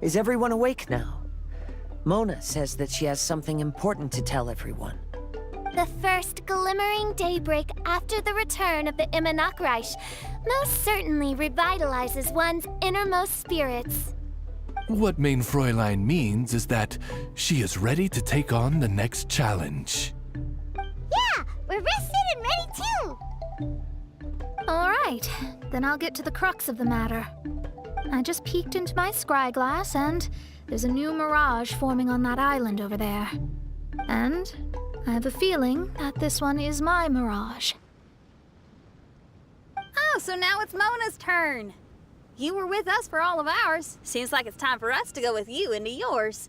Is everyone awake now? Mona says that she has something important to tell everyone. The first glimmering daybreak after the return of the Immonakreich most certainly revitalizes one's innermost spirits. What Main Fräulein means is that she is ready to take on the next challenge. Yeah, we're rested and ready too! All right, then I'll get to the crux of the matter. I just peeked into my scryglass and there's a new mirage forming on that island over there. And I have a feeling that this one is my mirage. Oh, so now it's Mona's turn. You were with us for all of ours. Seems like it's time for us to go with you into yours.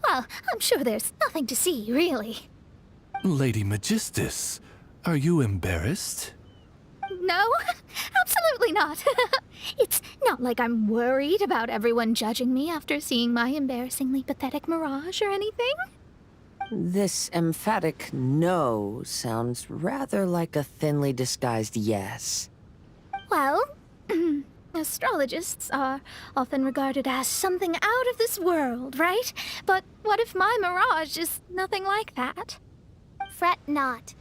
Well, I'm sure there's nothing to see, really. Lady Magistus, are you embarrassed? No, absolutely not. It's not like I'm worried about everyone judging me after seeing my embarrassingly pathetic mirage or anything. This emphatic no sounds rather like a thinly disguised yes. Well, astrologists are often regarded as something out of this world, right? But what if my mirage is nothing like that? Fret not.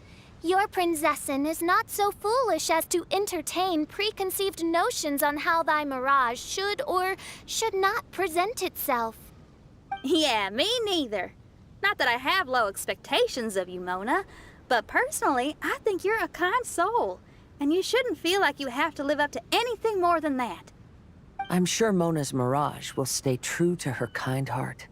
Your Prinzessin is not so foolish as to entertain preconceived notions on how thy mirage should or should not present itself. Yeah, me neither. Not that I have low expectations of you, Mona, but personally, I think you're a kind soul, and you shouldn't feel like you have to live up to anything more than that. I'm sure Mona's mirage will stay true to her kind heart.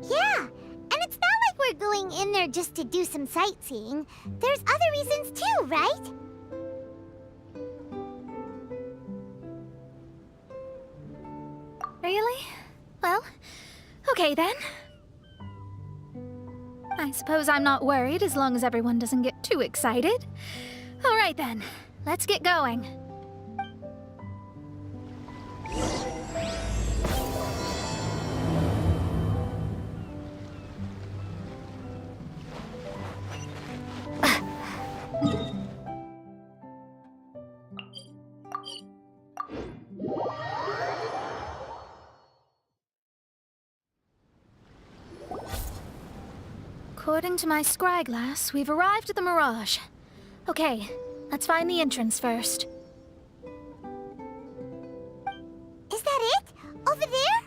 Yeah, and it's not like we're going in there just to do some sightseeing. There's other reasons too, right? Really? Well, okay then. I suppose I'm not worried as long as everyone doesn't get too excited. All right then, let's get going. According to my scryglass, we've arrived at the Mirage. Okay, let's find the entrance first. Is that it? Over there?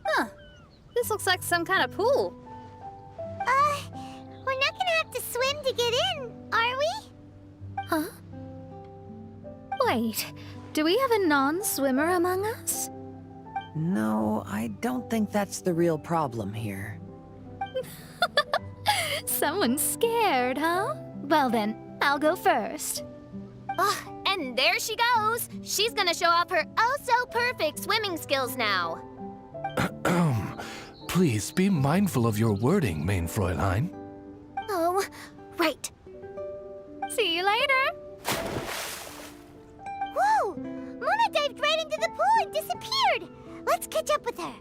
Huh. This looks like some kind of pool. We're not gonna have to swim to get in, are we? Huh? Wait, do we have a non-swimmer among us? No, I don't think that's the real problem here. Someone's scared, huh? Well then, I'll go first. Oh, and there she goes. She's gonna show off her oh-so-perfect swimming skills now. Please be mindful of your wording, Main Fräulein. Oh, right. See you later! Whoa! Mona dived right into the pool and disappeared! Let's catch up with her.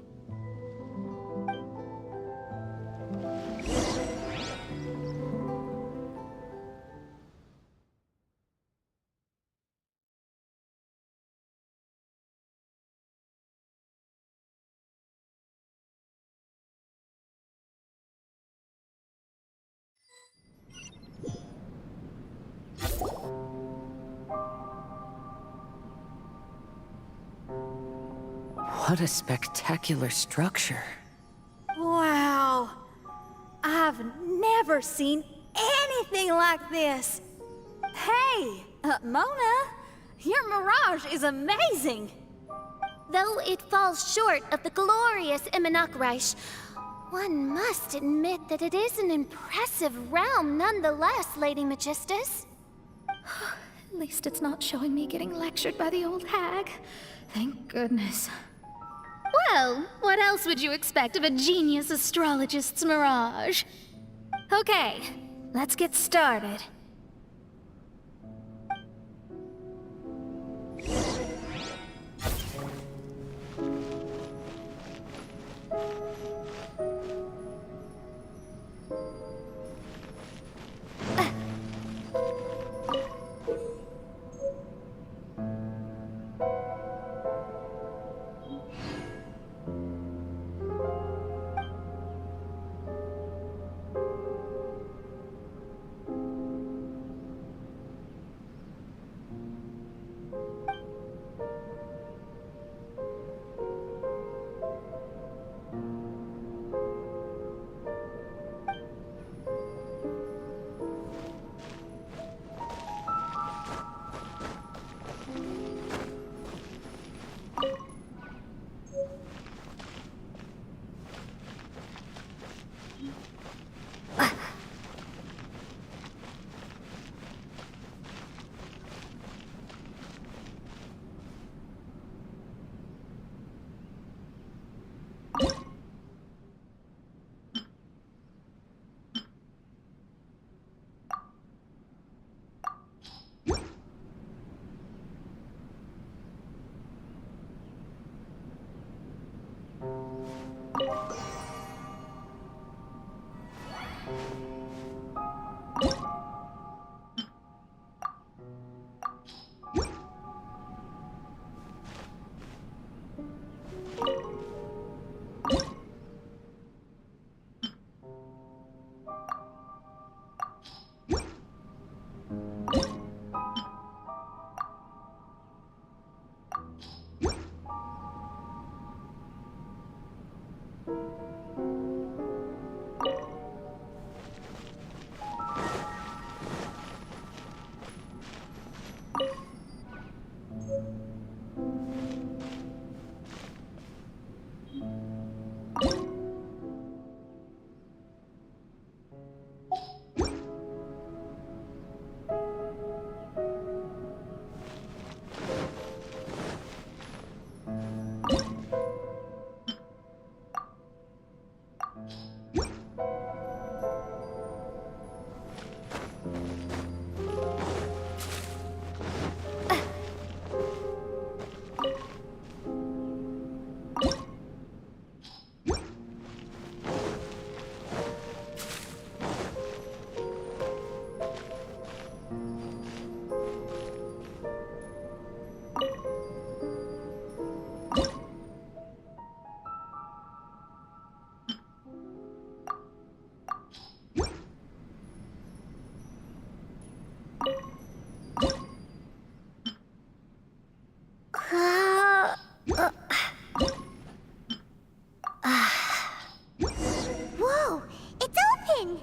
What a spectacular structure. Wow. I've never seen anything like this. Hey, Mona, your mirage is amazing. Though it falls short of the glorious Immonakreich, one must admit that it is an impressive realm nonetheless, Lady Magistus. At least it's not showing me getting lectured by the old hag. Thank goodness. Well, what else would you expect of a genius astrologist's mirage? Okay, let's get started. Whoa, it's open!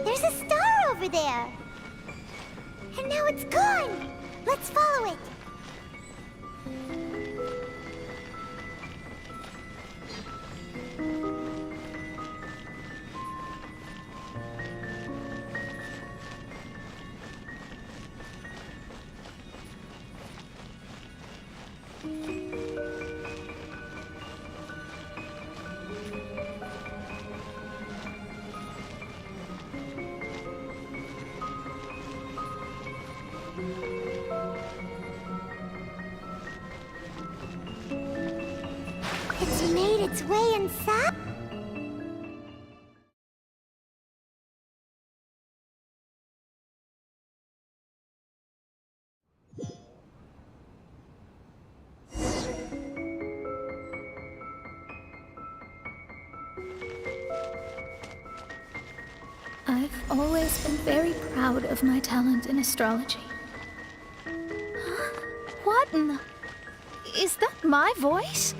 There's a star over there. And now it's gone. Let's follow it. It's made its way inside. I've always been very proud of my talent in astrology. What in the... Is that my voice?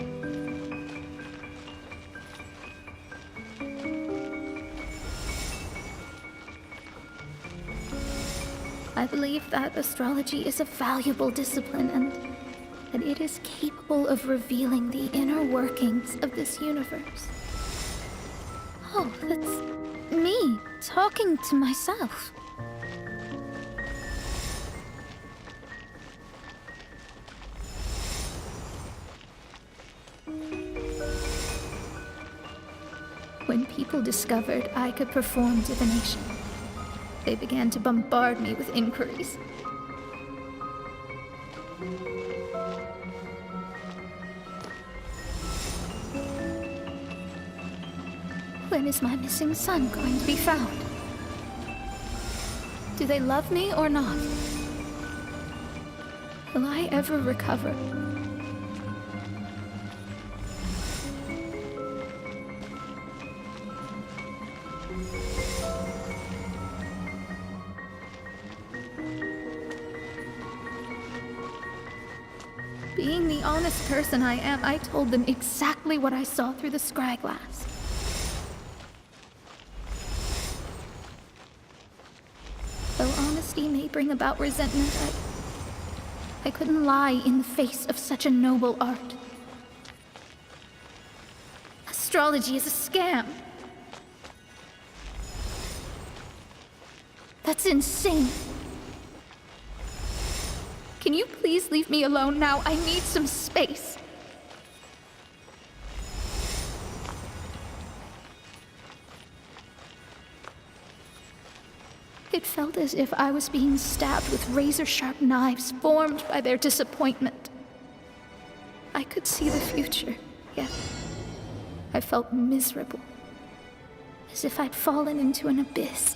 I believe that astrology is a valuable discipline and that it is capable of revealing the inner workings of this universe. Oh, that's me talking to myself. When people discovered I could perform divination, they began to bombard me with inquiries. When is my missing son going to be found? Do they love me or not? Will I ever recover? Being the honest person I am, I told them exactly what I saw through the scryglass. Though honesty may bring about resentment, I couldn't lie in the face of such a noble art. Astrology is a scam. That's insane. Can you please leave me alone now? I need some space. It felt as if I was being stabbed with razor-sharp knives formed by their disappointment. I could see the future, yet I felt miserable, as if I'd fallen into an abyss.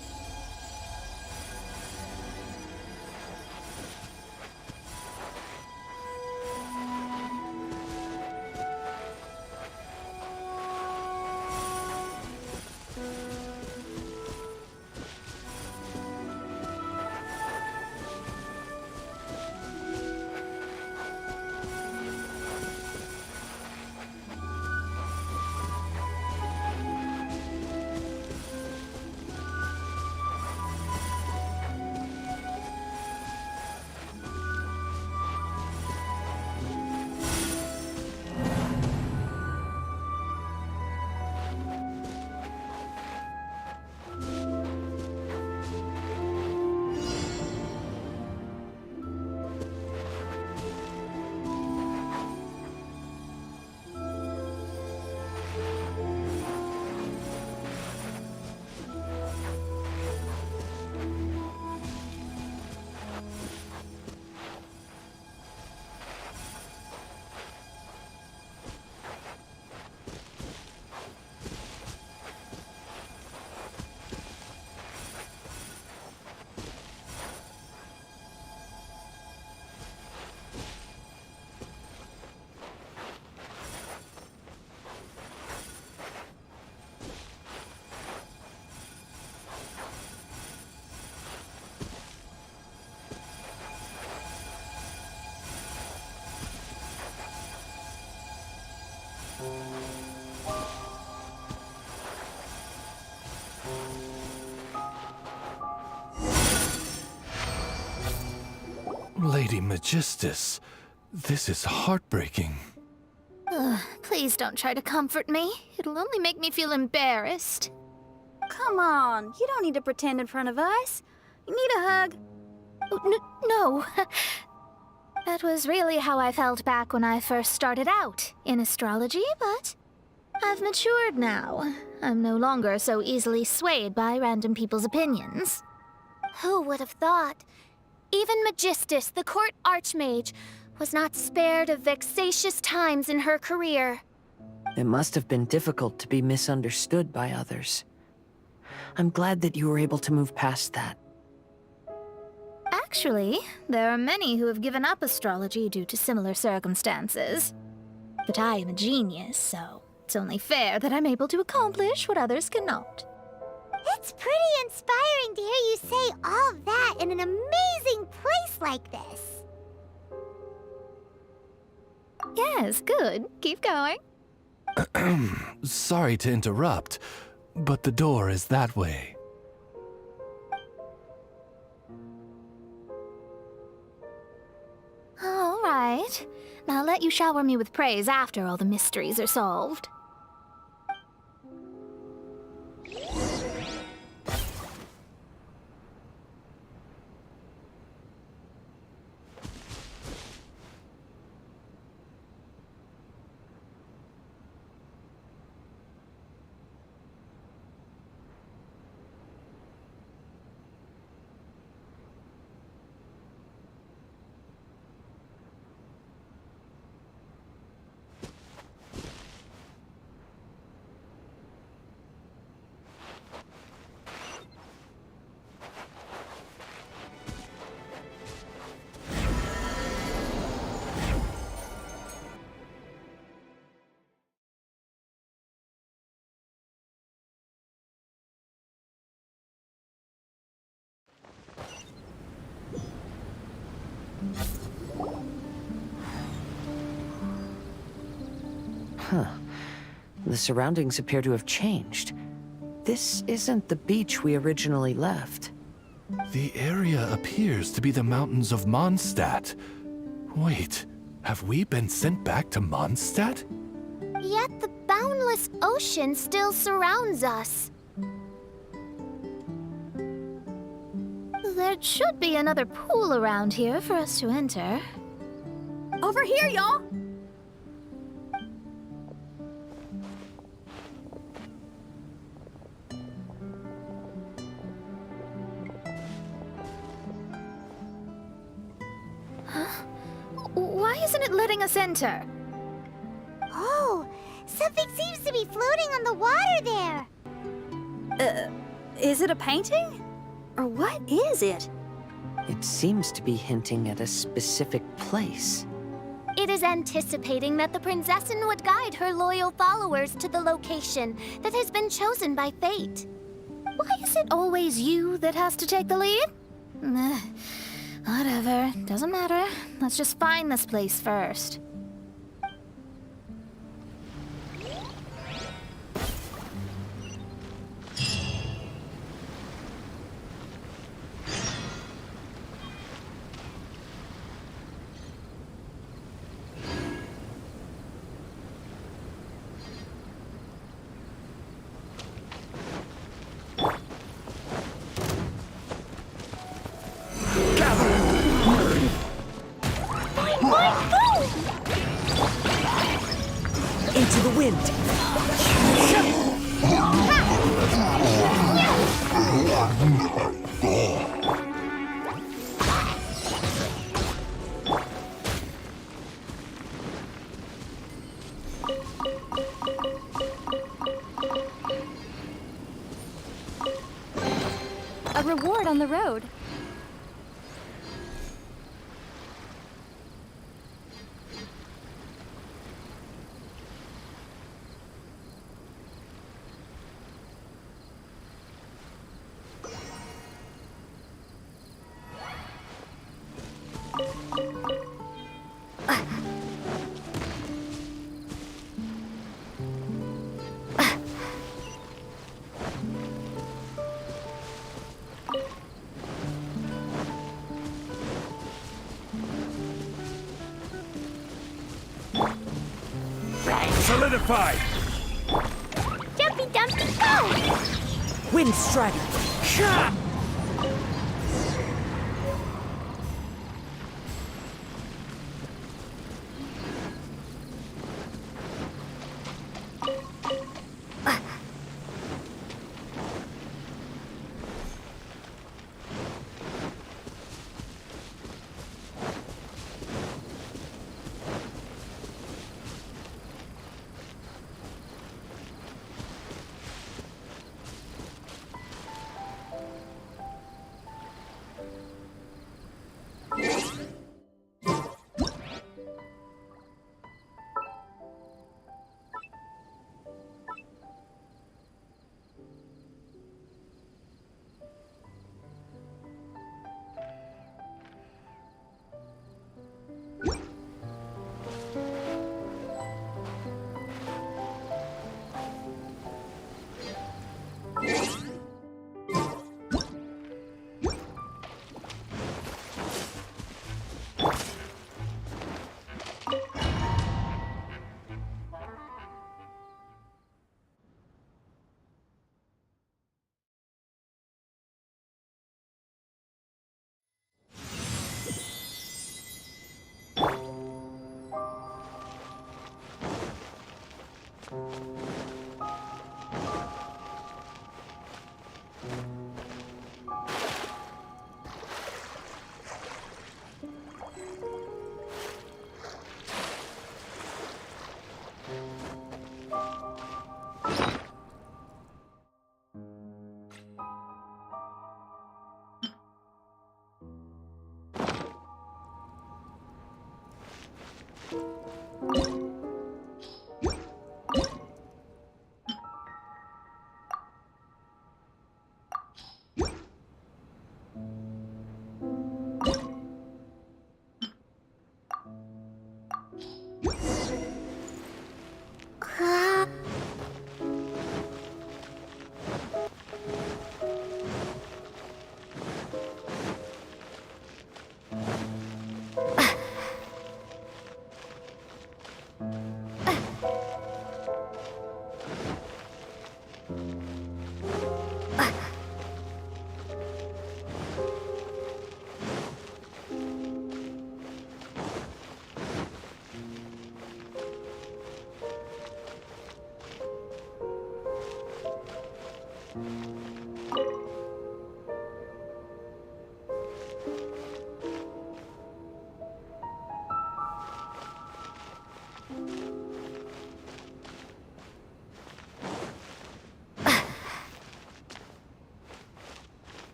Lady Magistus, this is heartbreaking. Please don't try to comfort me. It'll only make me feel embarrassed. Come on, you don't need to pretend in front of us. You need a hug. No. That was really how I felt back when I first started out in astrology, but I've matured now. I'm no longer so easily swayed by random people's opinions. Who would have thought? Even Magistus, the court archmage, was not spared of vexatious times in her career. It must have been difficult to be misunderstood by others. I'm glad that you were able to move past that. Actually, there are many who have given up astrology due to similar circumstances. But I am a genius, so it's only fair that I'm able to accomplish what others cannot. It's pretty inspiring to hear you say all that in an amazing place like this. Yes, good. Keep going. Sorry to interrupt, but the door is that way. All right. Now I'll let you shower me with praise after all the mysteries are solved. The surroundings appear to have changed. This isn't the beach we originally left. The area appears to be the mountains of Mondstadt. Wait, have we been sent back to Mondstadt? Yet the boundless ocean still surrounds us. There should be another pool around here for us to enter. Over here, y'all! Why isn't it letting us enter? Oh, something seems to be floating on the water there. Is it a painting? Or what is it? It seems to be hinting at a specific place. It is anticipating that the Princessin would guide her loyal followers to the location that has been chosen by fate. Why is it always you that has to take the lead? Whatever, doesn't matter. Let's just find this place first. Into the wind! A reward on the road. Solidified! Jumpy Dumpty, go! Wind Strider! Shot!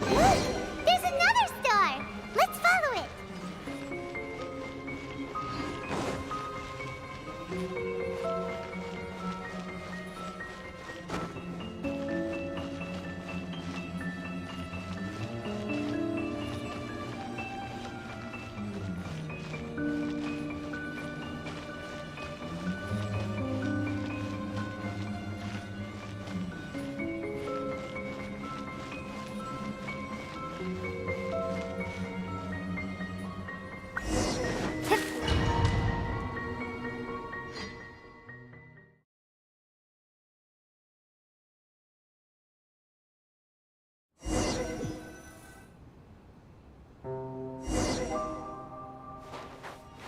Look! There's another star! Let's follow it!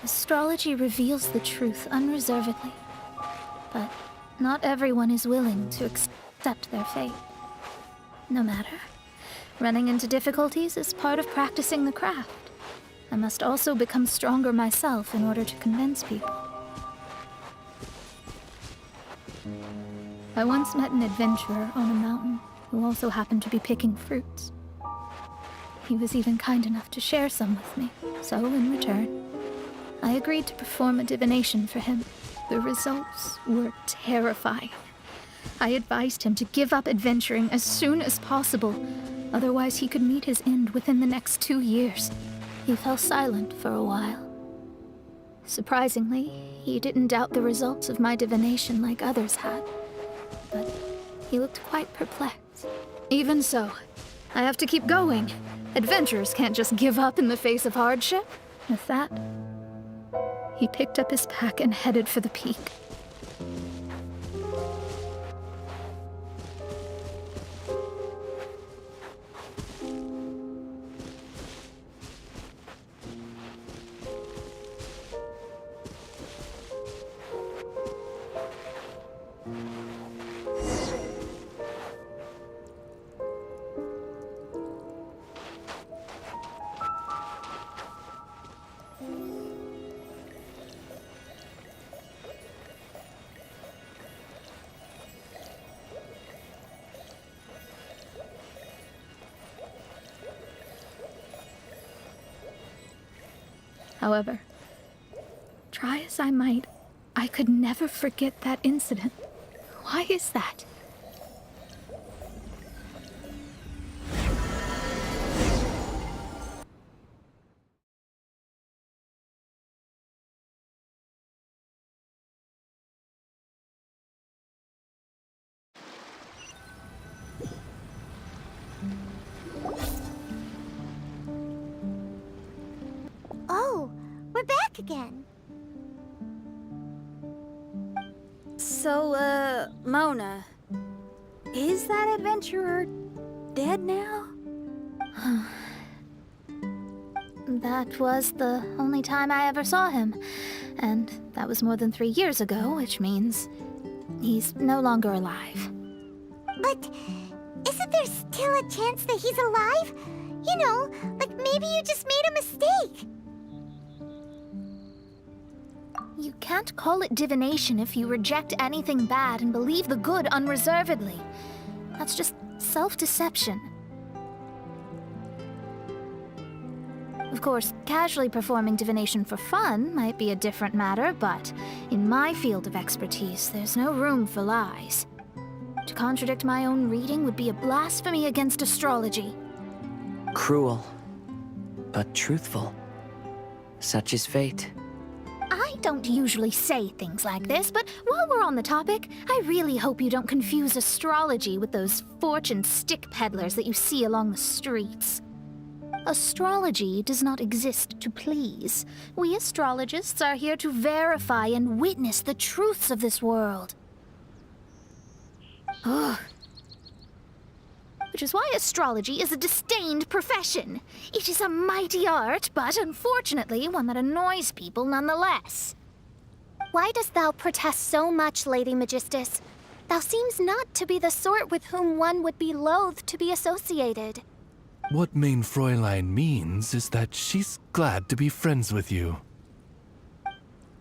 Astrology reveals the truth unreservedly, but not everyone is willing to accept their fate. No matter. Running into difficulties is part of practicing the craft. I must also become stronger myself in order to convince people. I once met an adventurer on a mountain who also happened to be picking fruits. He was even kind enough to share some with me, so in return, I agreed to perform a divination for him. The results were terrifying. I advised him to give up adventuring as soon as possible, otherwise he could meet his end within the next 2 years. He fell silent for a while. Surprisingly, he didn't doubt the results of my divination like others had, but he looked quite perplexed. Even so, I have to keep going. Adventurers can't just give up in the face of hardship. With that, he picked up his pack and headed for the peak. However, try as I might, I could never forget that incident. Why is that? Oh, we're back again. So, Mona, is that adventurer dead now? That was the only time I ever saw him, and that was more than 3 years ago, which means he's no longer alive. But isn't there still a chance that he's alive? You know, like maybe you just made a mistake. You can't call it divination if you reject anything bad and believe the good unreservedly. That's just self-deception. Of course, casually performing divination for fun might be a different matter, but in my field of expertise, there's no room for lies. To contradict my own reading would be a blasphemy against astrology. Cruel, but truthful. Such is fate. I don't usually say things like this, but while we're on the topic, I really hope you don't confuse astrology with those fortune stick peddlers that you see along the streets. Astrology does not exist to please. We astrologists are here to verify and witness the truths of this world. Ugh. Which is why astrology is a disdained profession. It is a mighty art, but unfortunately one that annoys people nonetheless. Why dost thou protest so much, Lady Magistus? Thou seems not to be the sort with whom one would be loath to be associated. What Main Fräulein means is that she's glad to be friends with you.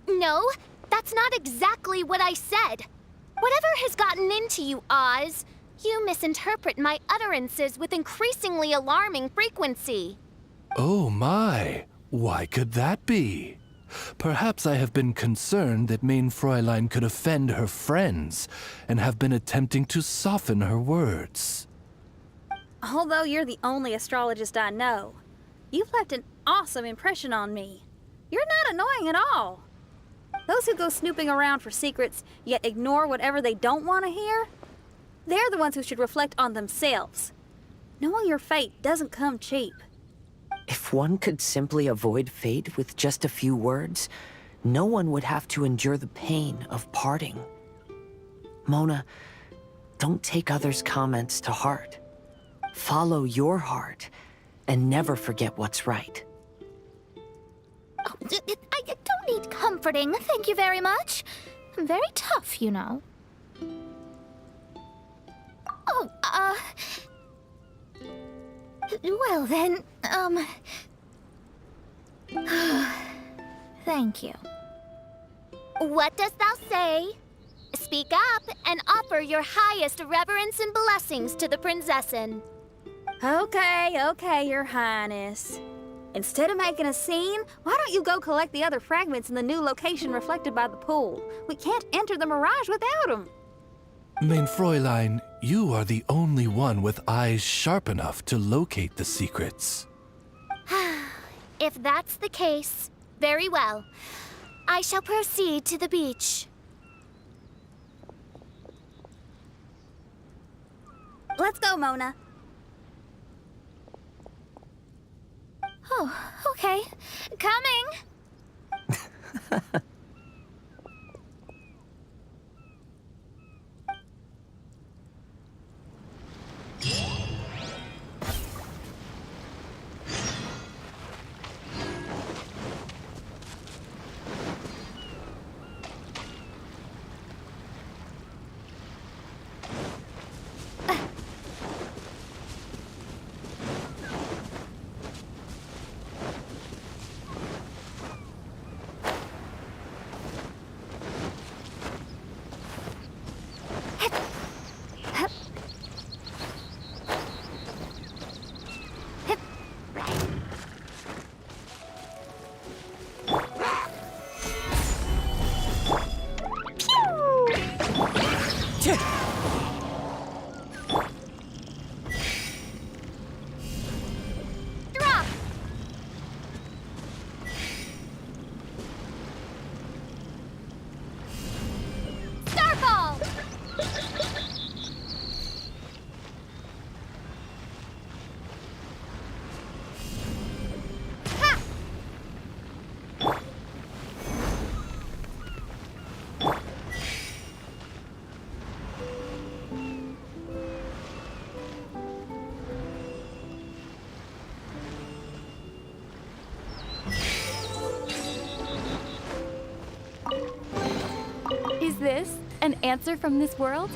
No, that's not exactly what I said. Whatever has gotten into you, Oz, You misinterpret my utterances with increasingly alarming frequency. Oh my, why could that be? Perhaps I have been concerned that Main Fräulein could offend her friends, and have been attempting to soften her words. Although you're the only astrologist I know, you've left an awesome impression on me. You're not annoying at all. Those who go snooping around for secrets, yet ignore whatever they don't want to hear, they're the ones who should reflect on themselves. Knowing your fate doesn't come cheap. If one could simply avoid fate with just a few words, no one would have to endure the pain of parting. Mona, don't take others' comments to heart. Follow your heart, and never forget what's right. Oh, I don't need comforting, thank you very much. I'm very tough, you know. Oh, well then, thank you. What dost thou say? Speak up and offer your highest reverence and blessings to the Prinzessin. Okay, Your Highness. Instead of making a scene, why don't you go collect the other fragments in the new location reflected by the pool? We can't enter the mirage without them. Main Fräulein, you are the only one with eyes sharp enough to locate the secrets. If that's the case, very well. I shall proceed to the beach. Let's go, Mona. Oh, okay. Coming! Drop! Starfall! Ha! Is this an answer from this world?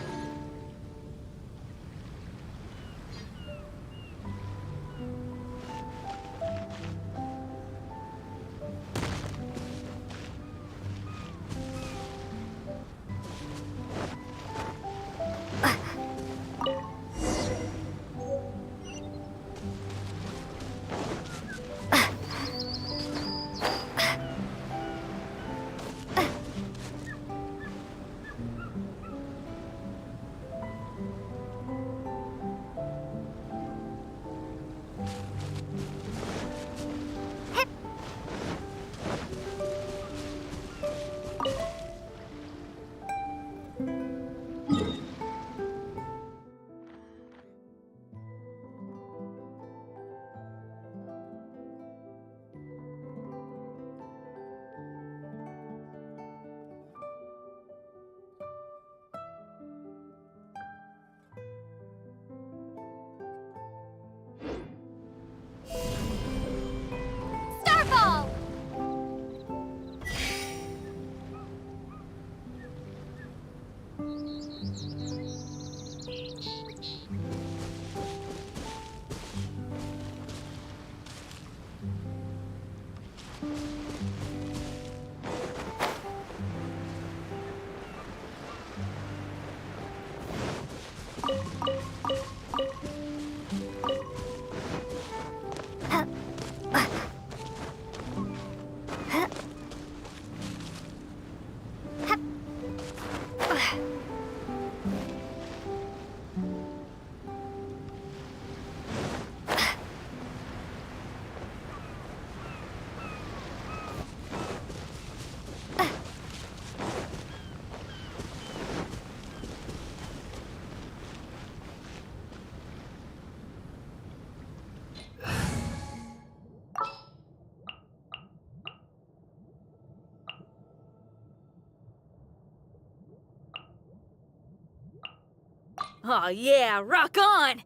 Oh yeah, rock on!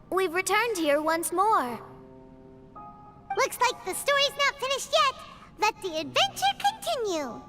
We've returned here once more. Looks like the story's not finished yet. Let the adventure continue.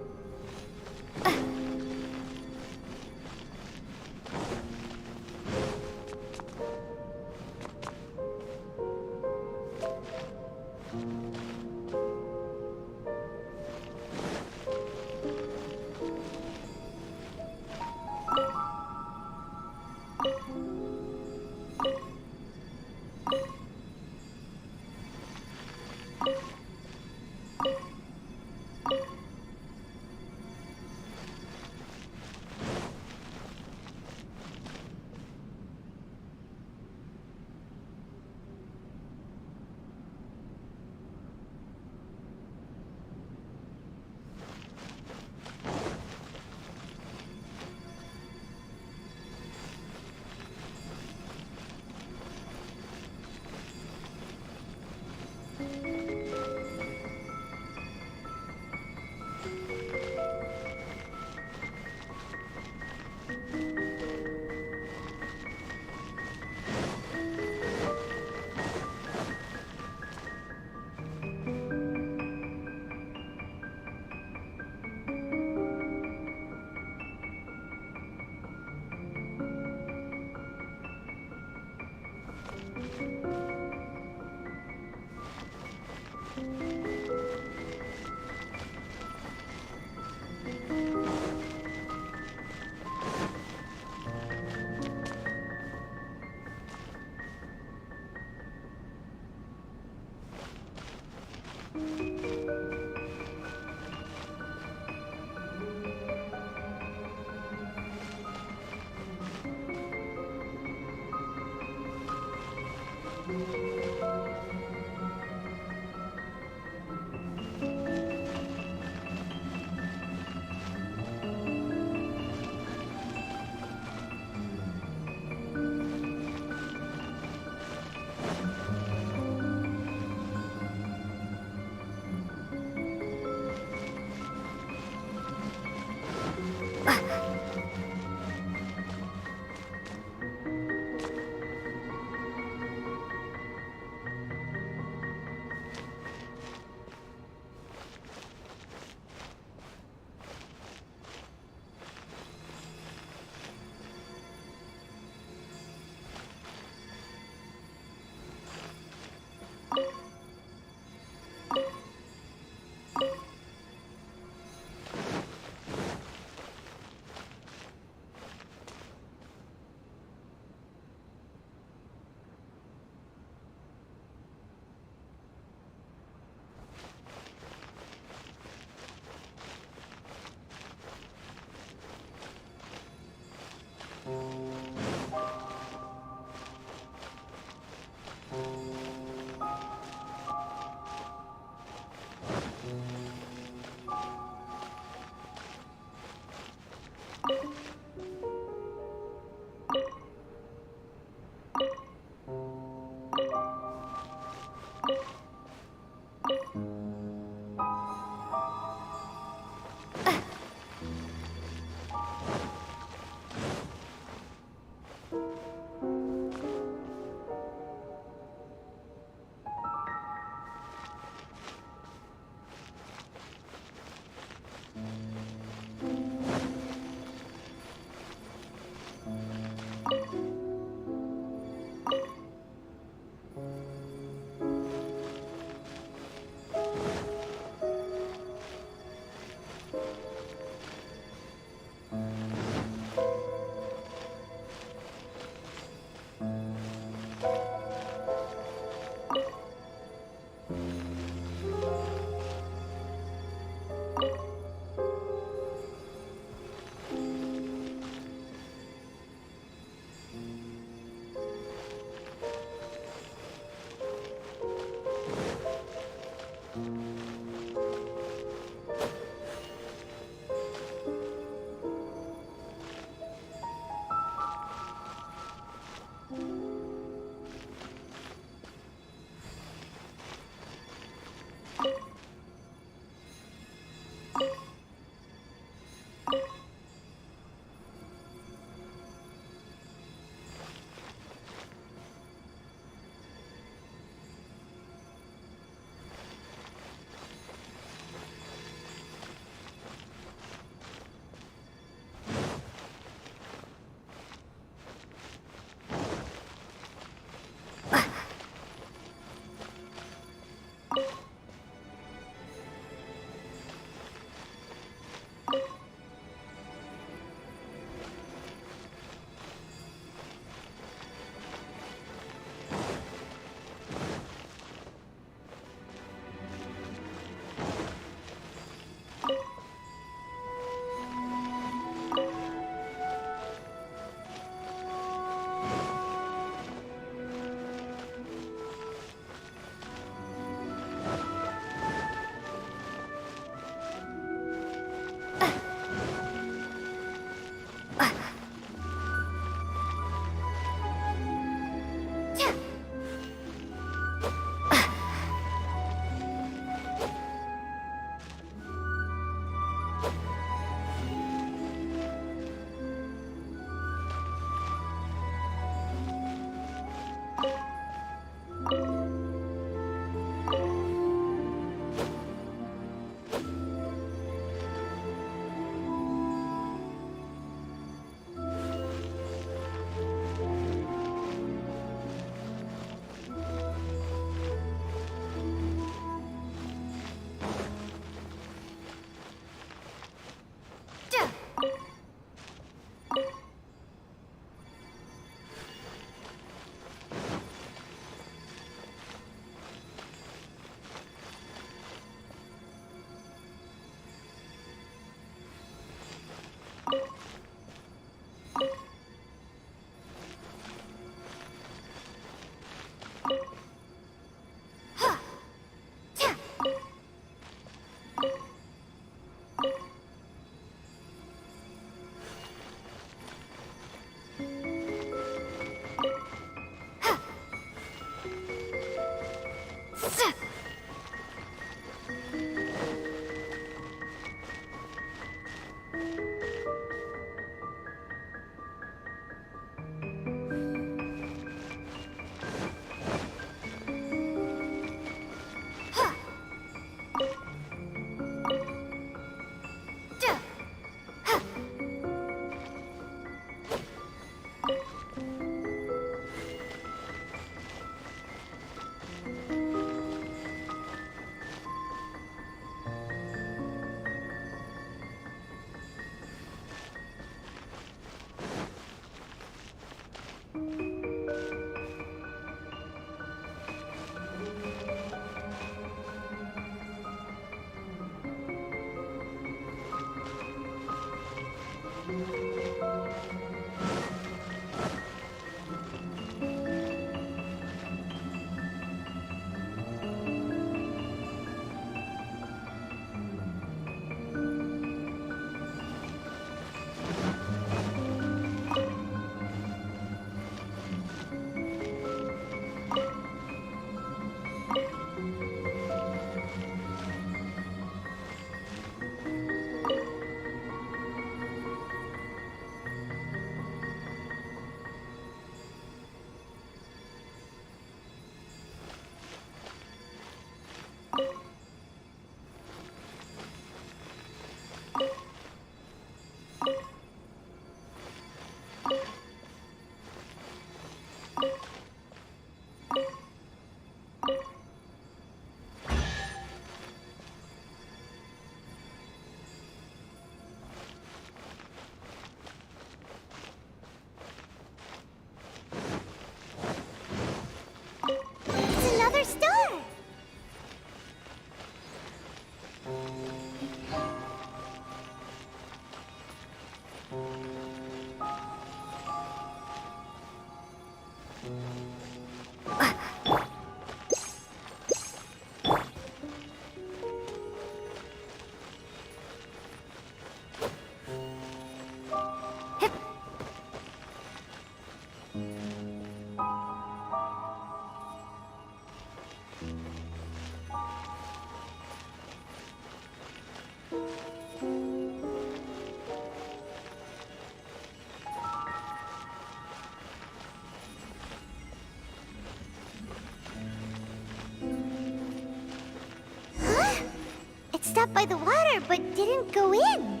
It stopped by the water, but didn't go in.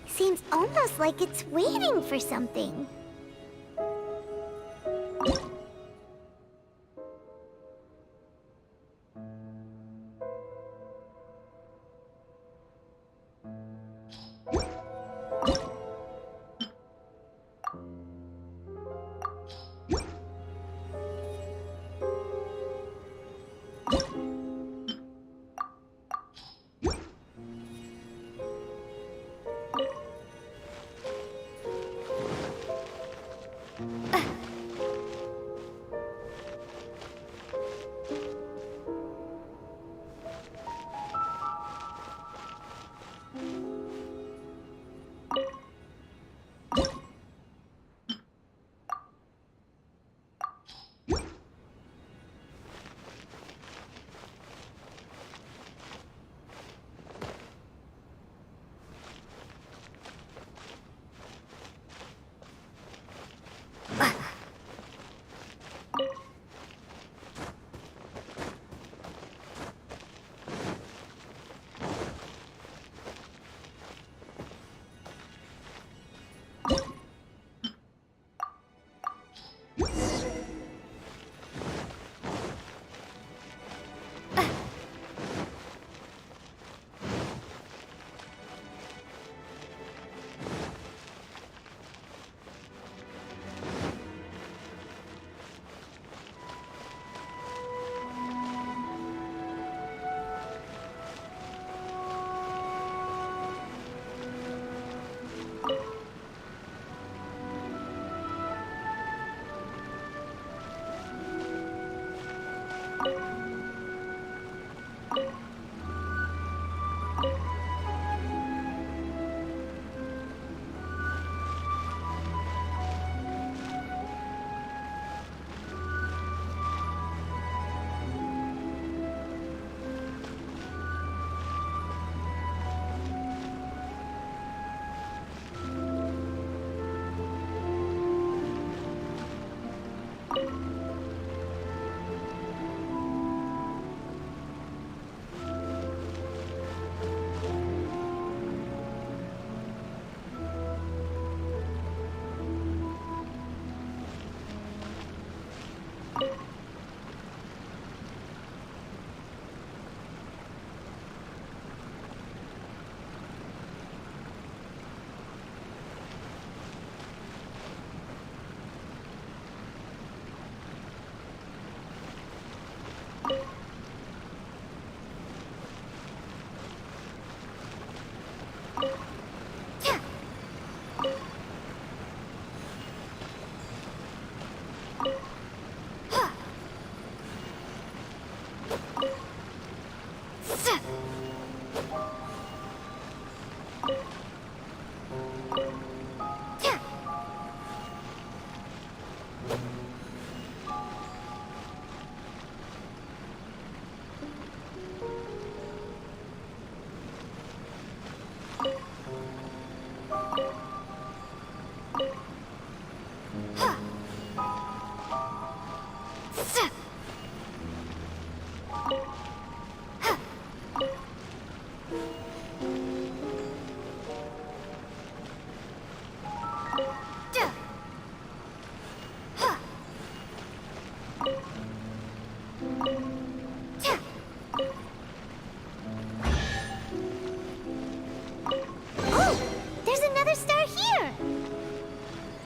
Seems almost like it's waiting for something.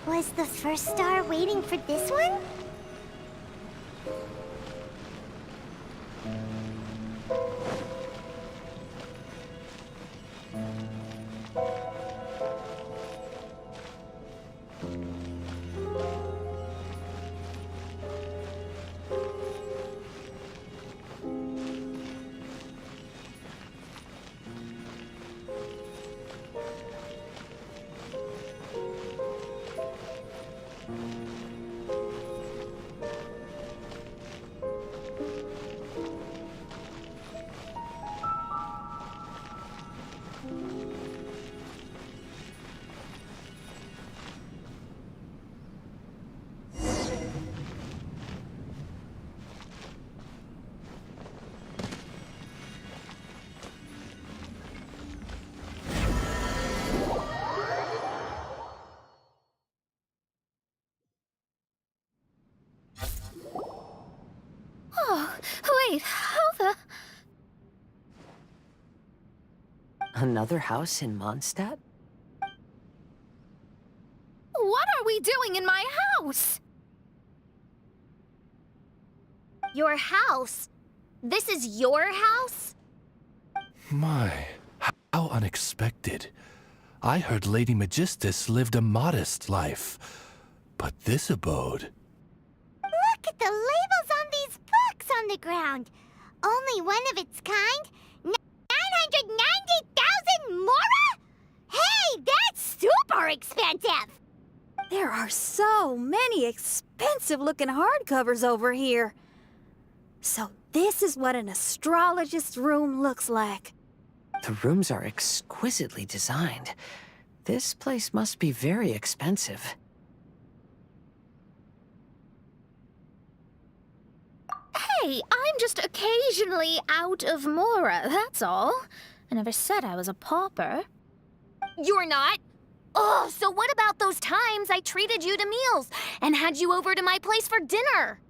Was the first star waiting for this one? Oh, wait, how the... Another house in Mondstadt? What are we doing in my house? Your house? This is your house? My, how unexpected. I heard Lady Magistus lived a modest life, but this abode... Look at the labels on these books on the ground. Only one of its kind? 990,000 mora? Hey, that's super expensive! There are so many expensive-looking hardcovers over here. So this is what an astrologist's room looks like. The rooms are exquisitely designed. This place must be very expensive. Hey, I'm just occasionally out of mora, that's all. I never said I was a pauper. You're not? Oh, so what about those times I treated you to meals and had you over to my place for dinner?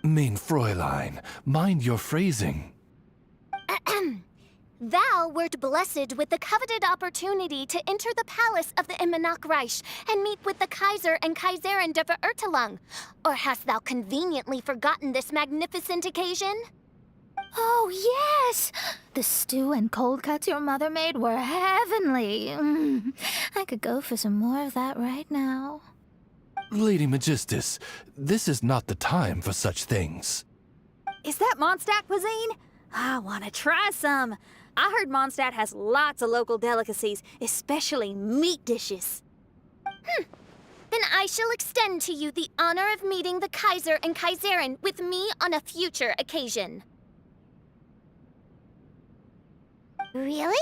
Mein Fräulein, mind your phrasing. Thou wert blessed with the coveted opportunity to enter the palace of the Immenach Reich and meet with the Kaiser and Kaiserin der Verurteilung. Or hast thou conveniently forgotten this magnificent occasion? Oh, yes! The stew and cold cuts your mother made were heavenly. I could go for some more of that right now. Lady Magistus, this is not the time for such things. Is that Mondstadt cuisine? I want to try some. I heard Mondstadt has lots of local delicacies, especially meat dishes. Then I shall extend to you the honor of meeting the Kaiser and Kaiserin with me on a future occasion. Really?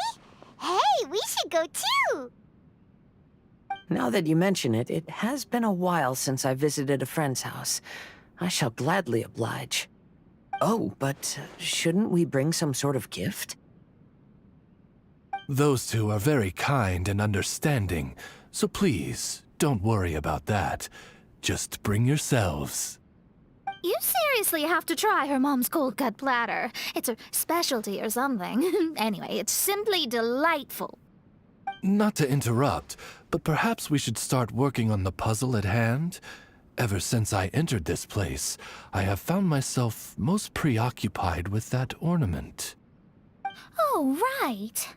Hey, we should go too! Now that you mention it, it has been a while since I visited a friend's house. I shall gladly oblige. Oh, but shouldn't we bring some sort of gift? Those two are very kind and understanding, so please, don't worry about that. Just bring yourselves. You seriously have to try her mom's cold cut platter. It's her specialty or something. Anyway, it's simply delightful. Not to interrupt, but perhaps we should start working on the puzzle at hand? Ever since I entered this place, I have found myself most preoccupied with that ornament. Oh, right.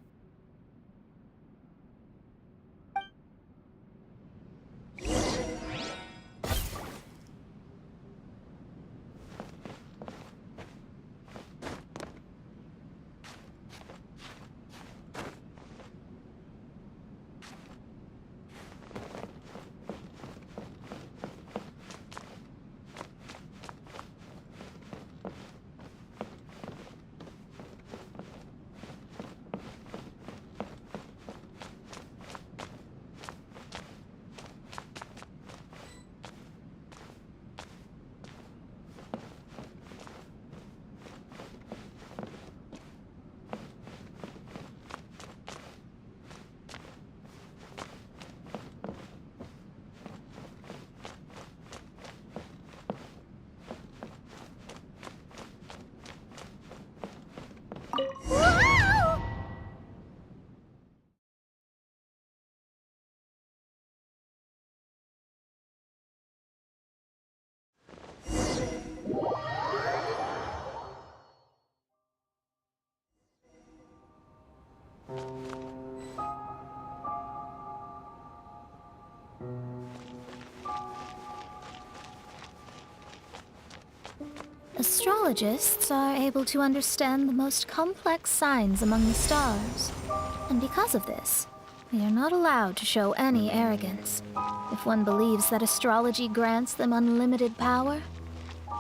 Astrologists are able to understand the most complex signs among the stars. And because of this, they are not allowed to show any arrogance. If one believes that astrology grants them unlimited power,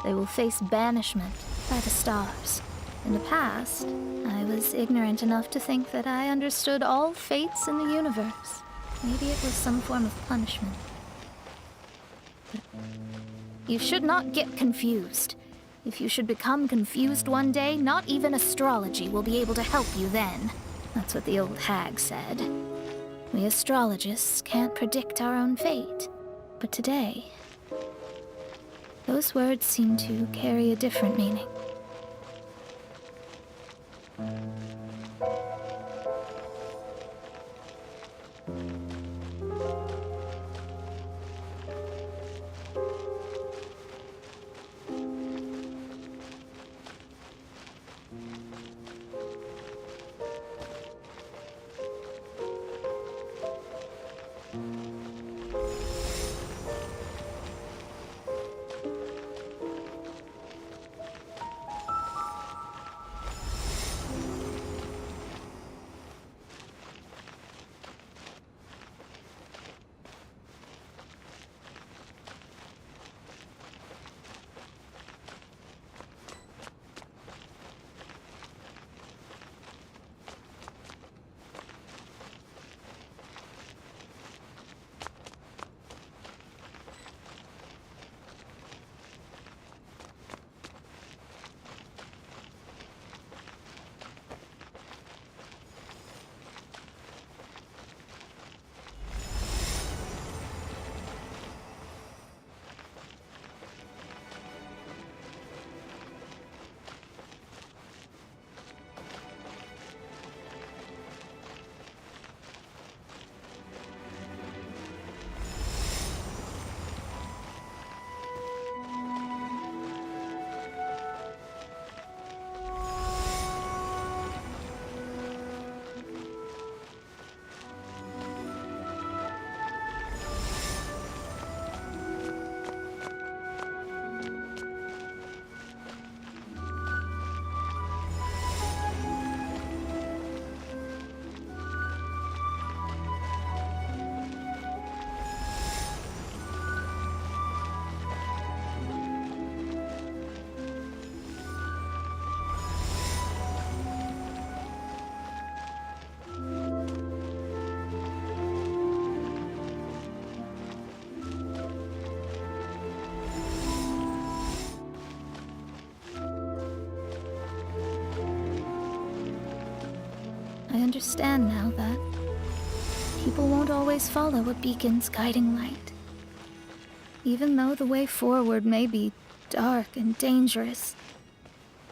they will face banishment by the stars. In the past, I was ignorant enough to think that I understood all fates in the universe. Maybe it was some form of punishment. But you should not get confused. If you should become confused one day, not even astrology will be able to help you then. That's what the old hag said. We astrologists can't predict our own fate. But today, those words seem to carry a different meaning. I understand now that people won't always follow a beacon's guiding light. Even though the way forward may be dark and dangerous,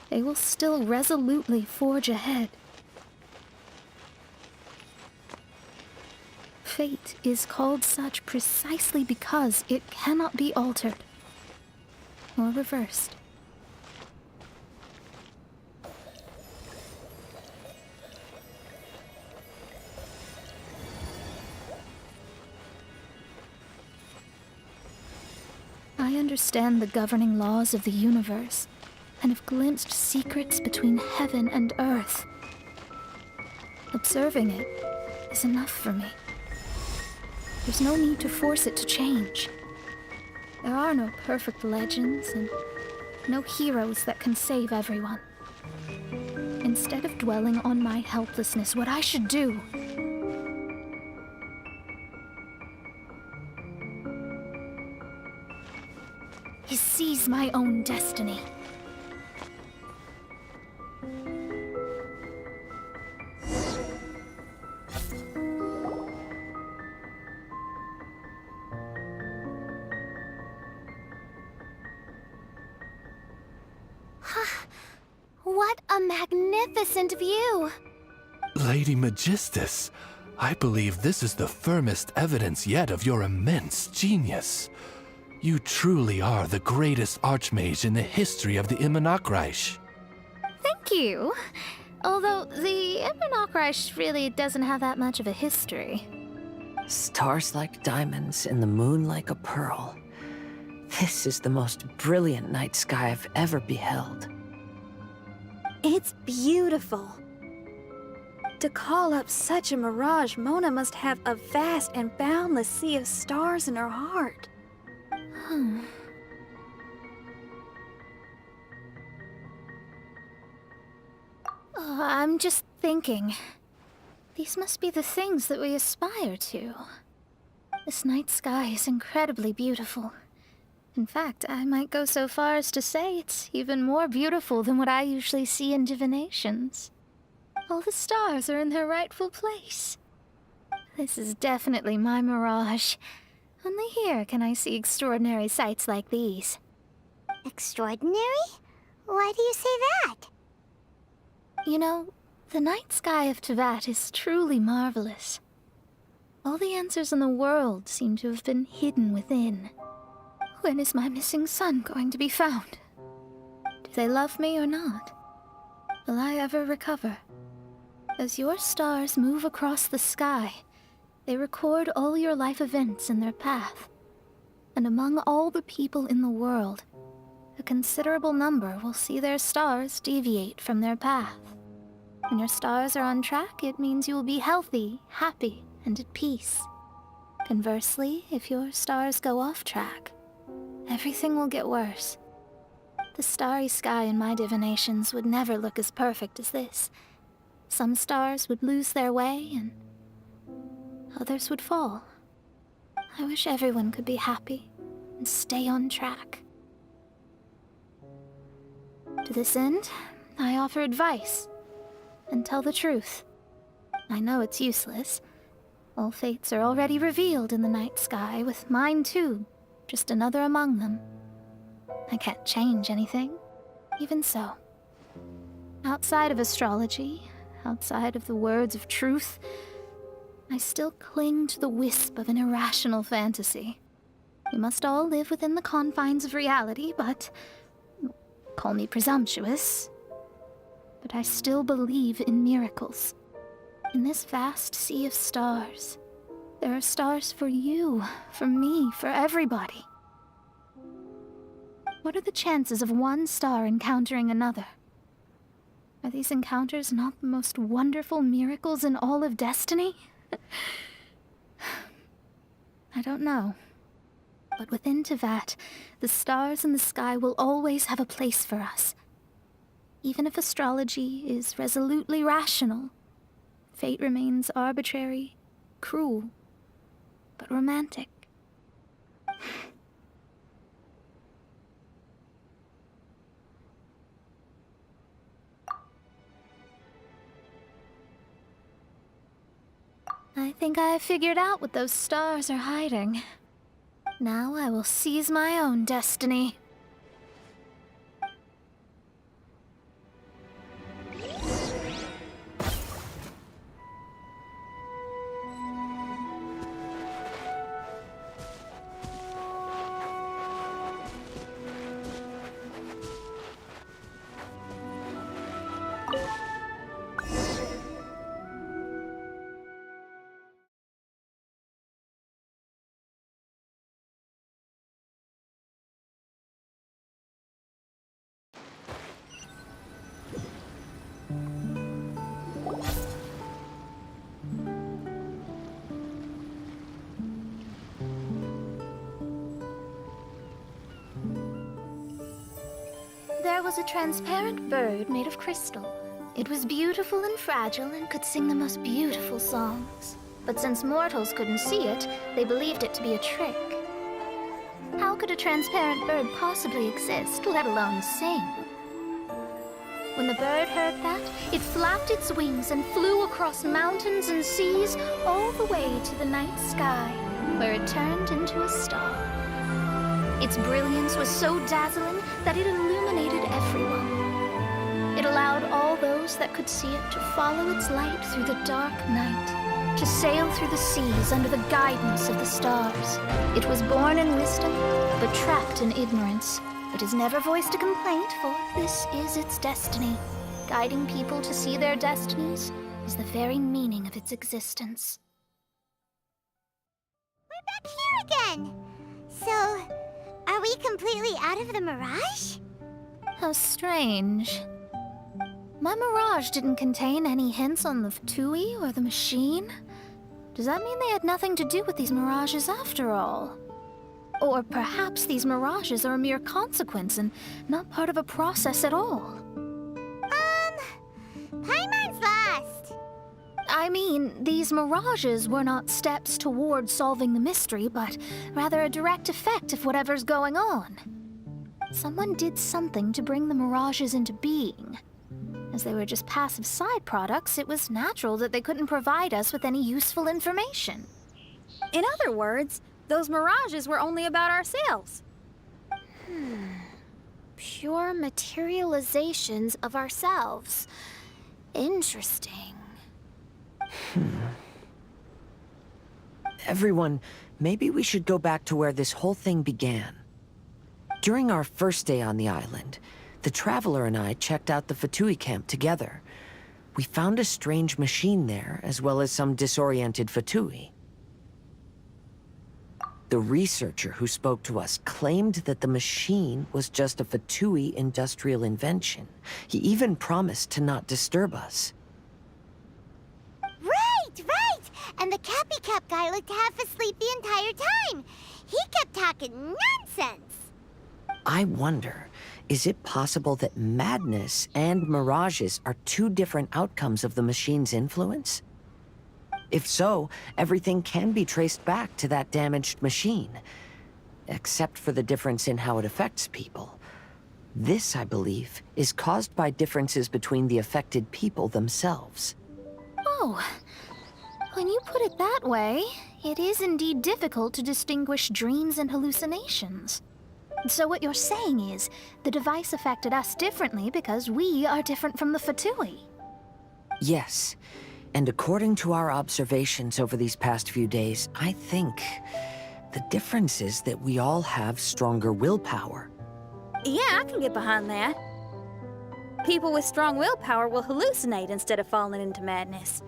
they will still resolutely forge ahead. Fate is called such precisely because it cannot be altered or reversed. I understand the governing laws of the universe and have glimpsed secrets between heaven and earth. Observing it is enough for me. There's no need to force it to change. There are no perfect legends and no heroes that can save everyone. Instead of dwelling on my helplessness, what I should do is seize my own destiny. What a magnificent view! Lady Magistus, I believe this is the firmest evidence yet of your immense genius. You truly are the greatest archmage in the history of the Immonocreich. Thank you. Although the Immonocreich really doesn't have that much of a history. Stars like diamonds and the moon like a pearl. This is the most brilliant night sky I've ever beheld. It's beautiful. To call up such a mirage, Mona must have a vast and boundless sea of stars in her heart. I'm just thinking. These must be the things that we aspire to. This night sky is incredibly beautiful. In fact, I might go so far as to say it's even more beautiful than what I usually see in divinations. All the stars are in their rightful place. This is definitely my mirage. Only here can I see extraordinary sights like these. Extraordinary? Why do you say that? You know, the night sky of Tevat is truly marvelous. All the answers in the world seem to have been hidden within. When is my missing son going to be found? Do they love me or not? Will I ever recover? As your stars move across the sky, they record all your life events in their path. And among all the people in the world, a considerable number will see their stars deviate from their path. When your stars are on track, it means you will be healthy, happy, and at peace. Conversely, if your stars go off track, everything will get worse. The starry sky in my divinations would never look as perfect as this. Some stars would lose their way, and others would fall. I wish everyone could be happy and stay on track. To this end, I offer advice and tell the truth. I know it's useless. All fates are already revealed in the night sky, with mine too, just another among them. I can't change anything. Even so, outside of astrology, outside of the words of truth, I still cling to the wisp of an irrational fantasy. We must all live within the confines of reality, but call me presumptuous. But I still believe in miracles. In this vast sea of stars, there are stars for you, for me, for everybody. What are the chances of one star encountering another? Are these encounters not the most wonderful miracles in all of destiny? I don't know. But within Tevat, the stars in the sky will always have a place for us. Even if astrology is resolutely rational, fate remains arbitrary, cruel, but romantic. I think I have figured out what those stars are hiding. Now I will seize my own destiny. There was a transparent bird made of crystal. It was beautiful and fragile and could sing the most beautiful songs. But since mortals couldn't see it, they believed it to be a trick. How could a transparent bird possibly exist, let alone sing? When the bird heard that, it flapped its wings and flew across mountains and seas all the way to the night sky, where it turned into a star. Its brilliance was so dazzling that it illuminated everyone. It allowed all those that could see it to follow its light through the dark night, to sail through the seas under the guidance of the stars. It was born in wisdom, but trapped in ignorance. It has never voiced a complaint, for this is its destiny. Guiding people to see their destinies is the very meaning of its existence. We're back here again! So, are we completely out of the mirage? How strange. My mirage didn't contain any hints on the Fatui or the machine. Does that mean they had nothing to do with these mirages after all? Or perhaps these mirages are a mere consequence and not part of a process at all? Paimon's lost. I mean, these mirages were not steps towards solving the mystery, but rather a direct effect of whatever's going on. Someone did something to bring the mirages into being. As they were just passive side products, it was natural that they couldn't provide us with any useful information. In other words, those mirages were only about ourselves. Pure materializations of ourselves. Interesting. Everyone, maybe we should go back to where this whole thing began. During our first day on the island, the Traveler and I checked out the Fatui camp together. We found a strange machine there, as well as some disoriented Fatui. The researcher who spoke to us claimed that the machine was just a Fatui industrial invention. He even promised to not disturb us. Right! And the Cappy Cap guy looked half asleep the entire time. He kept talking nonsense. I wonder, is it possible that madness and mirages are two different outcomes of the machine's influence? If so, everything can be traced back to that damaged machine, except for the difference in how it affects people. This, I believe, is caused by differences between the affected people themselves. Oh, when you put it that way, it is indeed difficult to distinguish dreams and hallucinations. So what you're saying is, the device affected us differently because we are different from the Fatui. Yes, and according to our observations over these past few days, I think the difference is that we all have stronger willpower. Yeah, I can get behind that. People with strong willpower will hallucinate instead of falling into madness.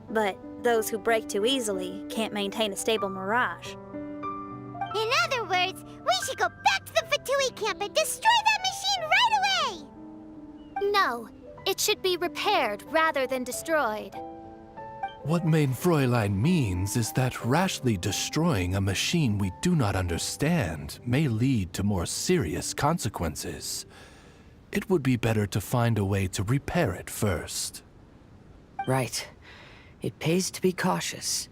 But those who break too easily can't maintain a stable mirage. In other words, we should go back to the Fatui camp and destroy that machine right away! No, it should be repaired rather than destroyed. What Main Fräulein means is that rashly destroying a machine we do not understand may lead to more serious consequences. It would be better to find a way to repair it first. Right. It pays to be cautious.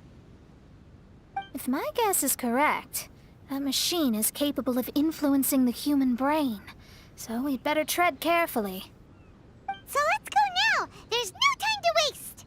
If my guess is correct, that machine is capable of influencing the human brain. So we'd better tread carefully. So let's go now! There's no time to waste!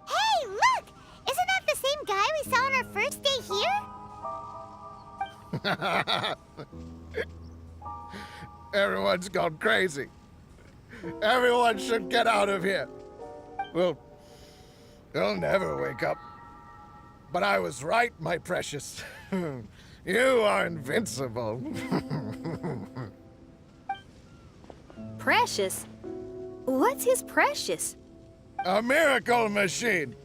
Hey, look! Isn't that the same guy we saw on our first day here? Everyone's gone crazy. Everyone should get out of here. Well, you'll never wake up. But I was right, my precious. You are invincible. Precious? What's his precious? A miracle machine.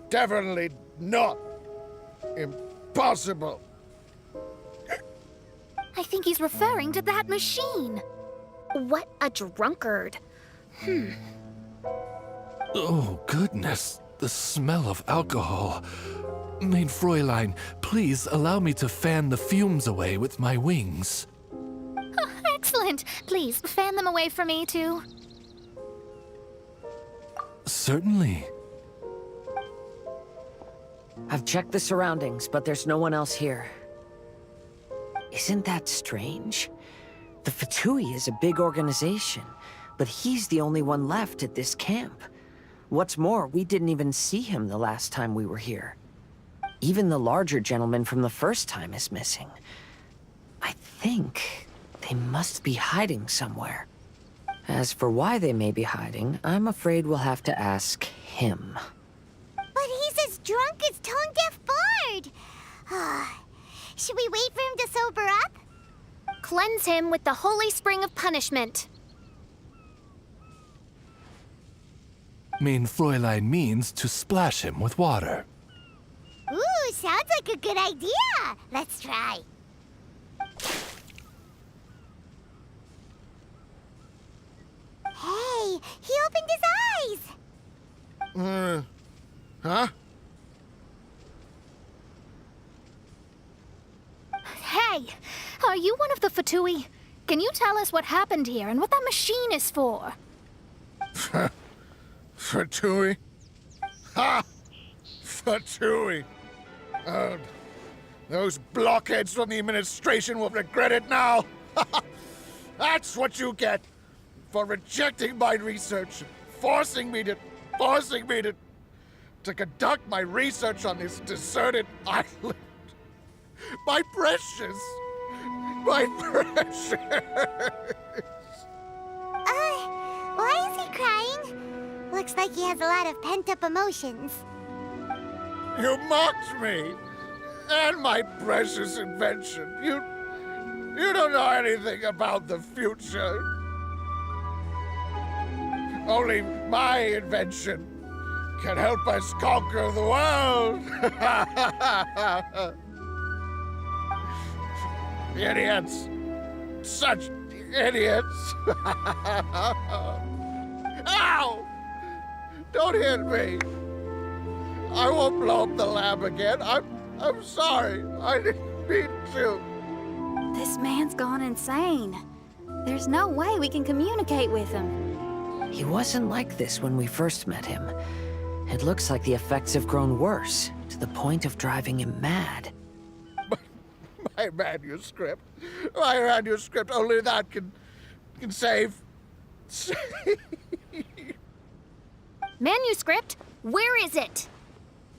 definitely not impossible. I think he's referring to that machine. What a drunkard. Oh, goodness. The smell of alcohol. Main Fräulein, please allow me to fan the fumes away with my wings. Oh, excellent. Please, fan them away for me, too. Certainly. I've checked the surroundings, but there's no one else here. Isn't that strange? The Fatui is a big organization, but he's the only one left at this camp. What's more, we didn't even see him the last time we were here. Even the larger gentleman from the first time is missing. I think they must be hiding somewhere. As for why they may be hiding, I'm afraid we'll have to ask him. But he's as drunk as tone-deaf Bard. Should we wait for him to sober up? Cleanse him with the holy spring of punishment. Main Fräulein means to splash him with water. Ooh, sounds like a good idea. Let's try. Hey, he opened his eyes. Huh? Hey, are you one of the Fatui? Can you tell us what happened here and what that machine is for? Fatui? Ha! Fatui! Those blockheads from the administration will regret it now. That's what you get for rejecting my research, forcing me to conduct my research on this deserted island. My precious! My precious! Why is he crying? Looks like he has a lot of pent-up emotions. You mocked me! And my precious invention. You don't know anything about the future. Only my invention can help us conquer the world. Idiots. Such idiots. Ow! Don't hit me. I won't blow up the lab again. I'm sorry. I didn't mean to. This man's gone insane. There's no way we can communicate with him. He wasn't like this when we first met him. It looks like the effects have grown worse, to the point of driving him mad. My manuscript. My manuscript. Only that can save. Manuscript? Where is it?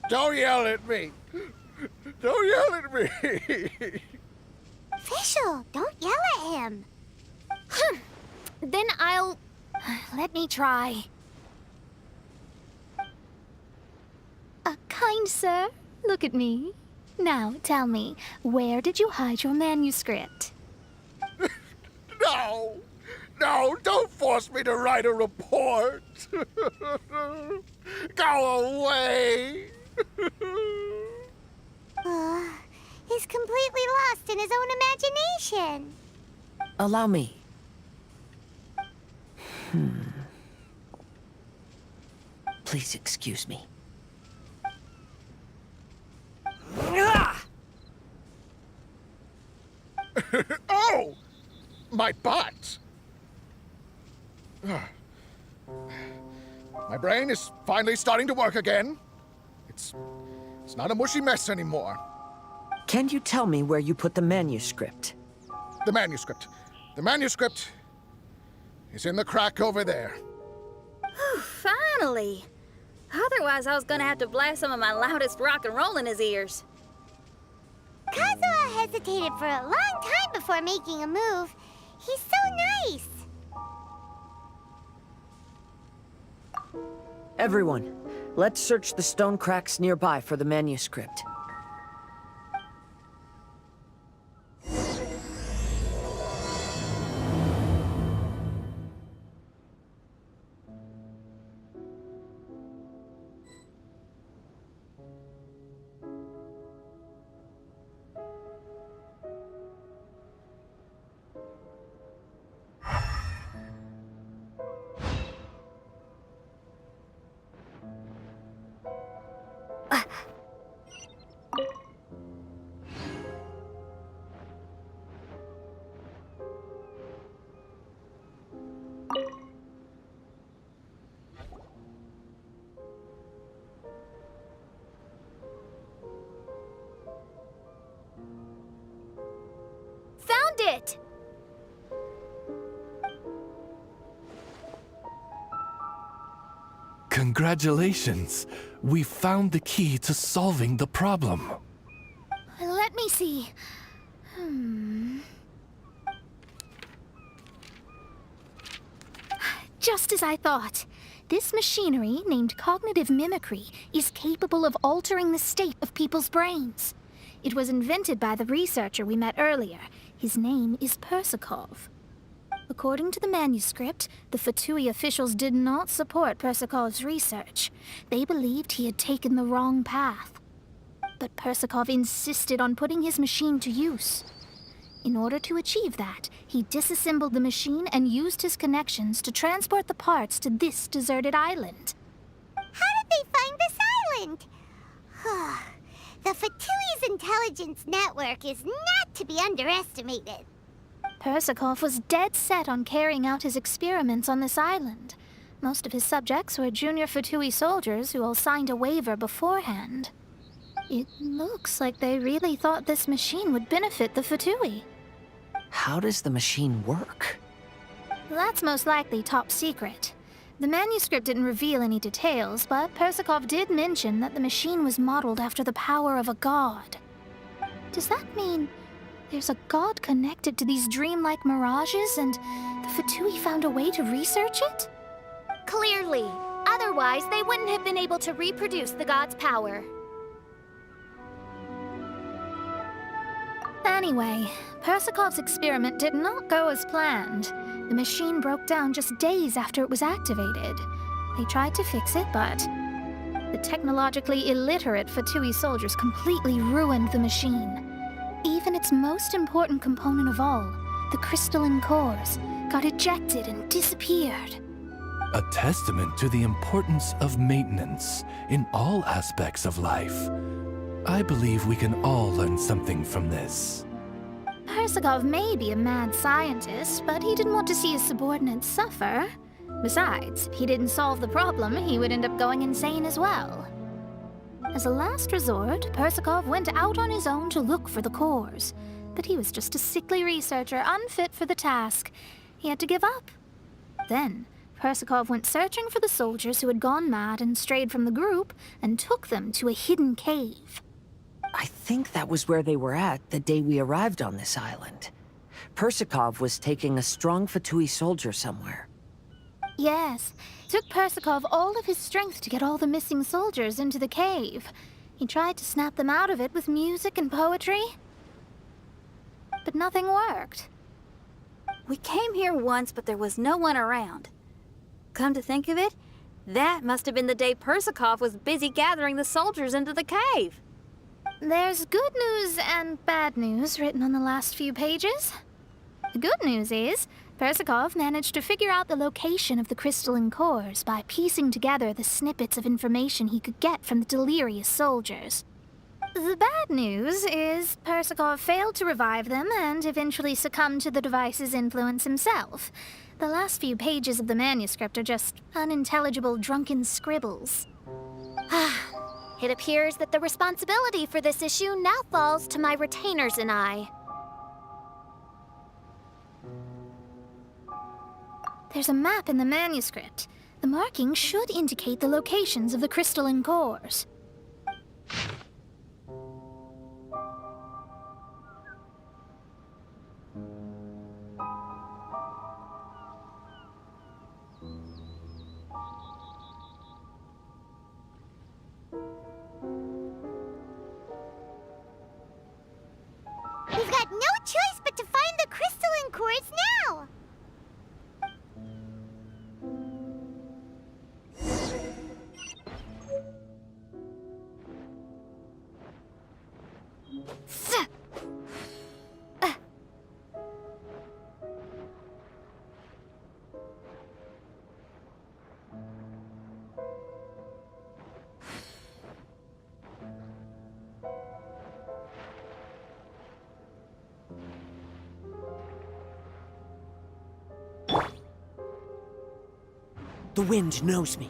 Don't yell at me. Don't yell at me. Fischl, don't yell at him. Then I'll... Let me try. Kind sir, look at me. Now, tell me, where did you hide your manuscript? No. No, don't force me to write a report. Go away. He's completely lost in his own imagination. Allow me. Please excuse me. Oh! My butt! My brain is finally starting to work again. It's not a mushy mess anymore. Can you tell me where you put the manuscript? The manuscript. The manuscript is in the crack over there. Finally! Otherwise, I was gonna have to blast some of my loudest rock and roll in his ears. Kazuha hesitated for a long time before making a move. He's so nice. Everyone, let's search the stone cracks nearby for the manuscript. it! Congratulations! We found the key to solving the problem. Let me see. Just as I thought. This machinery, named cognitive mimicry, is capable of altering the state of people's brains. It was invented by the researcher we met earlier. His name is Persakov. According to the manuscript, the Fatui officials did not support Persakov's research. They believed he had taken the wrong path. But Persakov insisted on putting his machine to use. In order to achieve that, he disassembled the machine and used his connections to transport the parts to this deserted island. How did they find this island? The Fatui's intelligence network is not to be underestimated. Persakov was dead set on carrying out his experiments on this island. Most of his subjects were junior Fatui soldiers who all signed a waiver beforehand. It looks like they really thought this machine would benefit the Fatui. How does the machine work? That's most likely top secret. The manuscript didn't reveal any details, but Persakov did mention that the machine was modeled after the power of a god. Does that mean there's a god connected to these dreamlike mirages, and the Fatui found a way to research it? Clearly. Otherwise, they wouldn't have been able to reproduce the god's power. Anyway, Persakov's experiment did not go as planned. The machine broke down just days after it was activated. They tried to fix it, but the technologically illiterate Fatui soldiers completely ruined the machine. Even its most important component of all, the crystalline cores, got ejected and disappeared. A testament to the importance of maintenance in all aspects of life. I believe we can all learn something from this. Persakov may be a mad scientist, but he didn't want to see his subordinates suffer. Besides, if he didn't solve the problem, he would end up going insane as well. As a last resort, Persakov went out on his own to look for the cores. But he was just a sickly researcher, unfit for the task. He had to give up. Then, Persakov went searching for the soldiers who had gone mad and strayed from the group, and took them to a hidden cave. I think that was where they were at the day we arrived on this island. Persakov was taking a strong Fatui soldier somewhere. Yes, it took Persakov all of his strength to get all the missing soldiers into the cave. He tried to snap them out of it with music and poetry, but nothing worked. We came here once, but there was no one around. Come to think of it, that must have been the day Persakov was busy gathering the soldiers into the cave. There's good news and bad news written on the last few pages. The good news is, Persakov managed to figure out the location of the crystalline cores by piecing together the snippets of information he could get from the delirious soldiers. The bad news is Persakov failed to revive them and eventually succumbed to the device's influence himself. The last few pages of the manuscript are just unintelligible drunken scribbles. It appears that the responsibility for this issue now falls to my retainers and I. There's a map in the manuscript. The markings should indicate the locations of the crystalline cores. We've got no choice but to find the crystalline cores now! The wind knows me.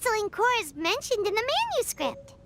Porcelain core is mentioned in the manuscript.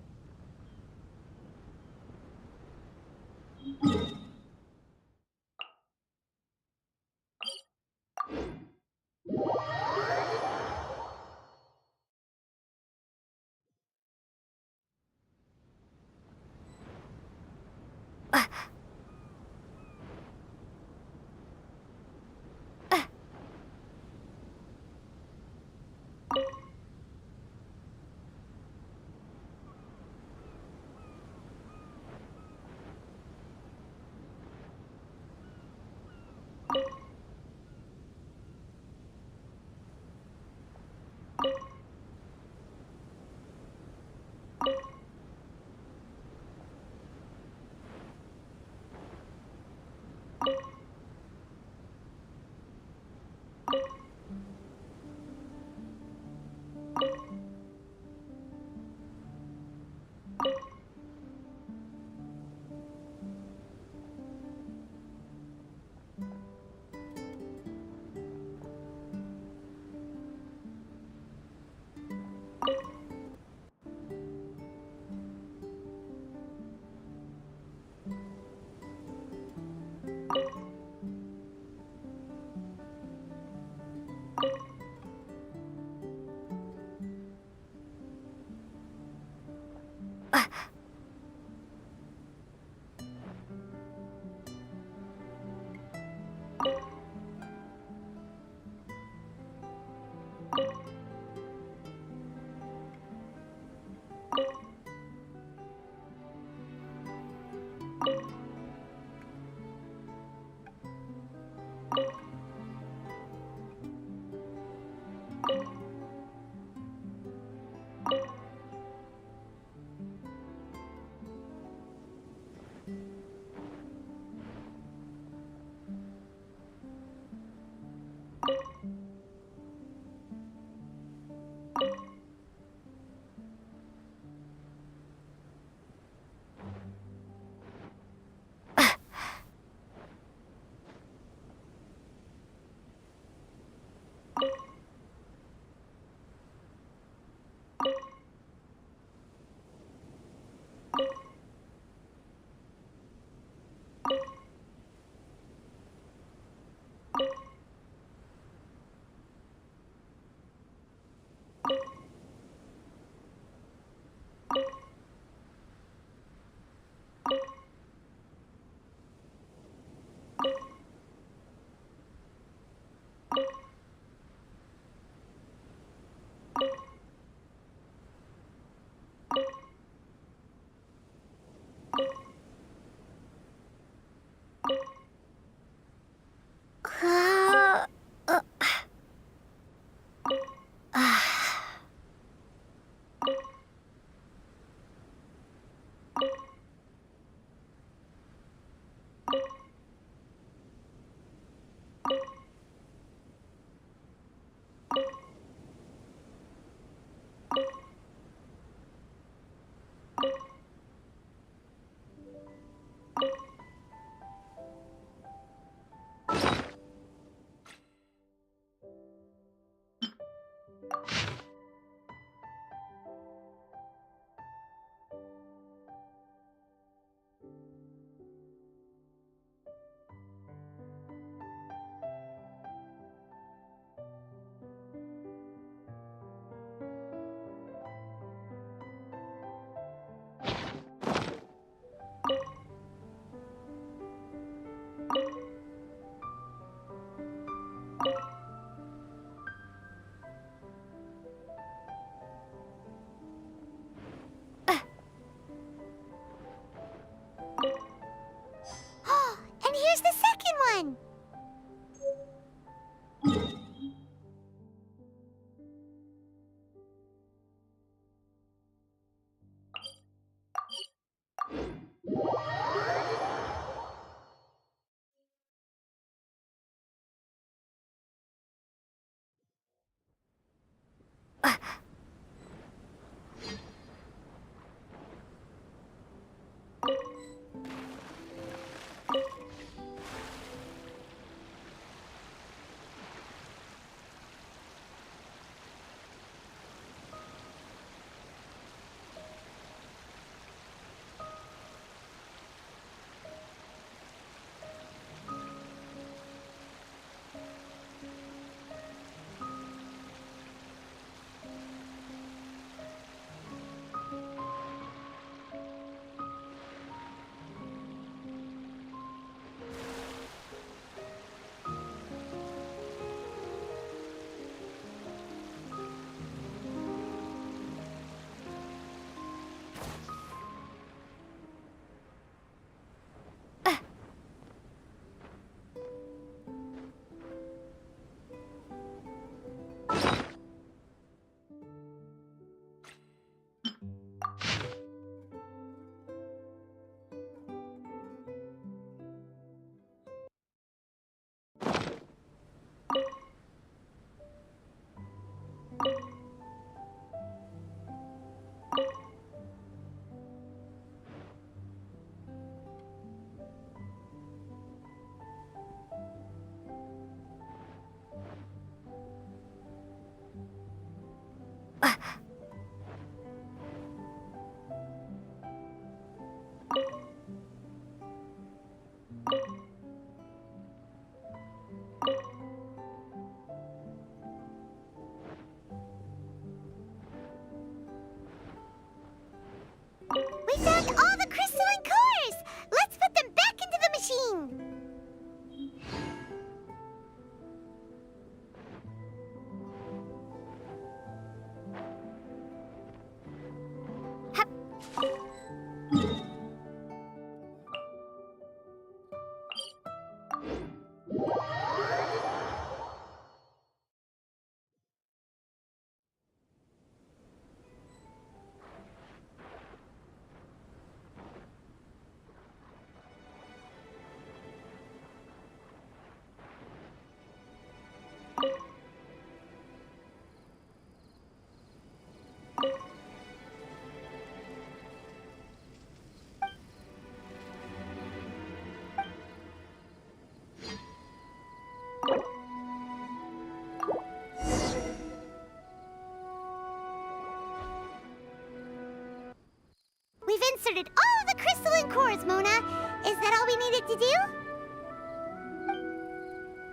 inserted all the crystalline cores, Mona. Is that all we needed to do?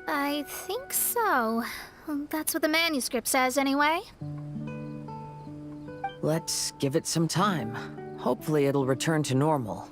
I think so. That's what the manuscript says, anyway. Let's give it some time. Hopefully it'll return to normal.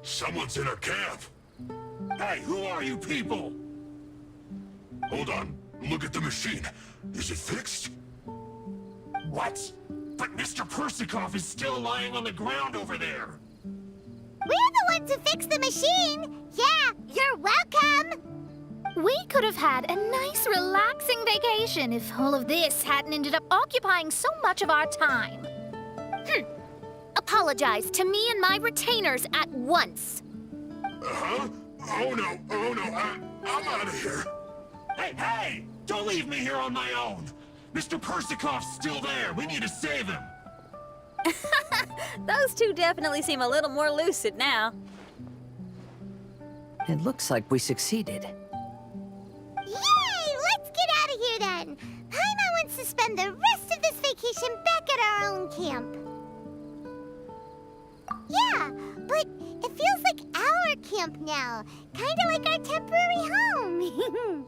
Someone's in our camp. Hey, who are you people? Hold on. Look at the machine. Is it fixed? What? But Mr. Persikov is still lying on the ground over there. We're the ones who fixed the machine! Yeah, you're welcome! We could have had a nice, relaxing vacation if all of this hadn't ended up occupying so much of our time. Apologize to me and my retainers at once. Huh? Oh no, I'm out of here. Hey! Don't leave me here on my own. Mr. Persikov's still there. We need to save him. Those two definitely seem a little more lucid now. It looks like we succeeded. Yay! Let's get out of here then! Paimon wants to spend the rest of this vacation back at our own camp. Yeah, but it feels like our camp now. Kinda like our temporary home.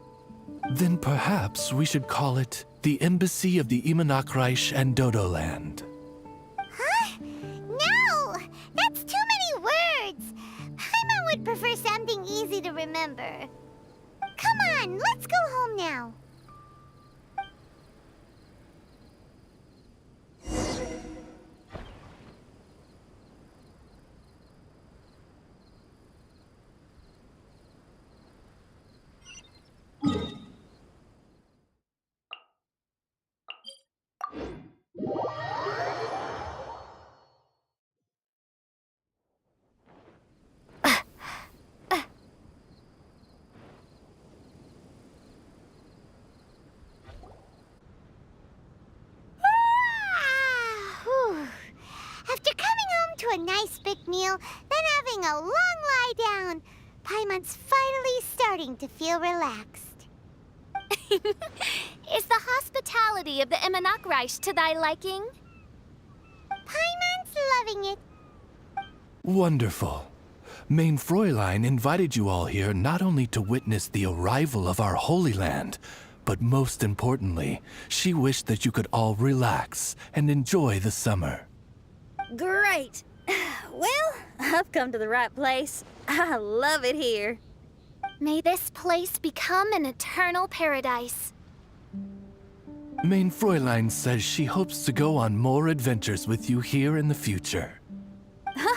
Then perhaps we should call it the Embassy of the Imanakreich and Dodoland. Huh? No! That's too many words! Paimon would prefer something easy to remember. Come on, let's go home now. After coming home to a nice big meal, then having a long lie down, Paimon's finally starting to feel relaxed. Is the hospitality of the Imanakreich to thy liking? Paimon's loving it. Wonderful. Main Fräulein invited you all here not only to witness the arrival of our Holy Land, but most importantly, she wished that you could all relax and enjoy the summer. Great. Well, I've come to the right place. I love it here. May this place become an eternal paradise. Main Fräulein says she hopes to go on more adventures with you here in the future.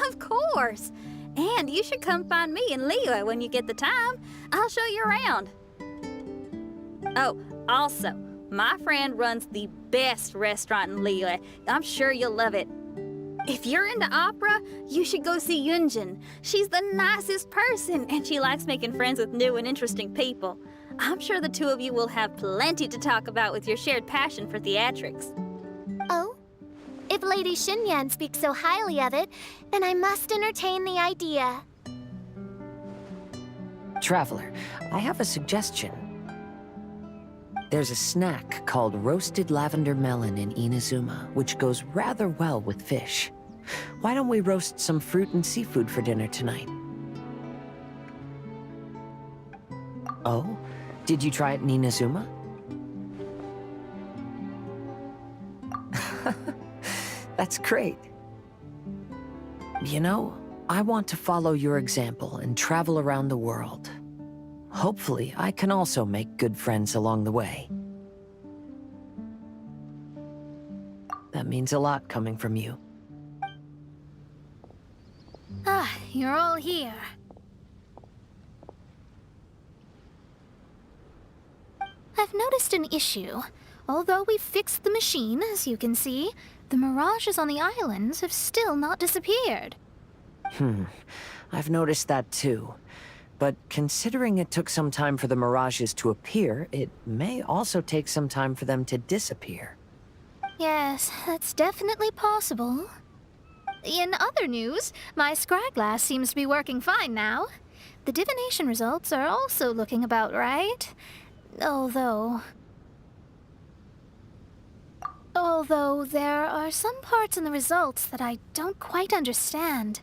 Of course. And you should come find me in Liyue when you get the time. I'll show you around. Oh, also, my friend runs the best restaurant in Liyue. I'm sure you'll love it. If you're into opera, you should go see Yunjin. She's the nicest person, and she likes making friends with new and interesting people. I'm sure the two of you will have plenty to talk about with your shared passion for theatrics. Oh? If Lady Xinyan speaks so highly of it, then I must entertain the idea. Traveler, I have a suggestion. There's a snack called roasted lavender melon in Inazuma, which goes rather well with fish. Why don't we roast some fruit and seafood for dinner tonight? Oh? Did you try it in Inazuma? That's great. You know, I want to follow your example and travel around the world. Hopefully, I can also make good friends along the way. That means a lot coming from you. Ah, you're all here. I've noticed an issue. Although we've fixed the machine, as you can see, the mirages on the islands have still not disappeared. I've noticed that too. But considering it took some time for the mirages to appear, it may also take some time for them to disappear. Yes, that's definitely possible. In other news, my scryglass seems to be working fine now. The divination results are also looking about right. Although there are some parts in the results that I don't quite understand.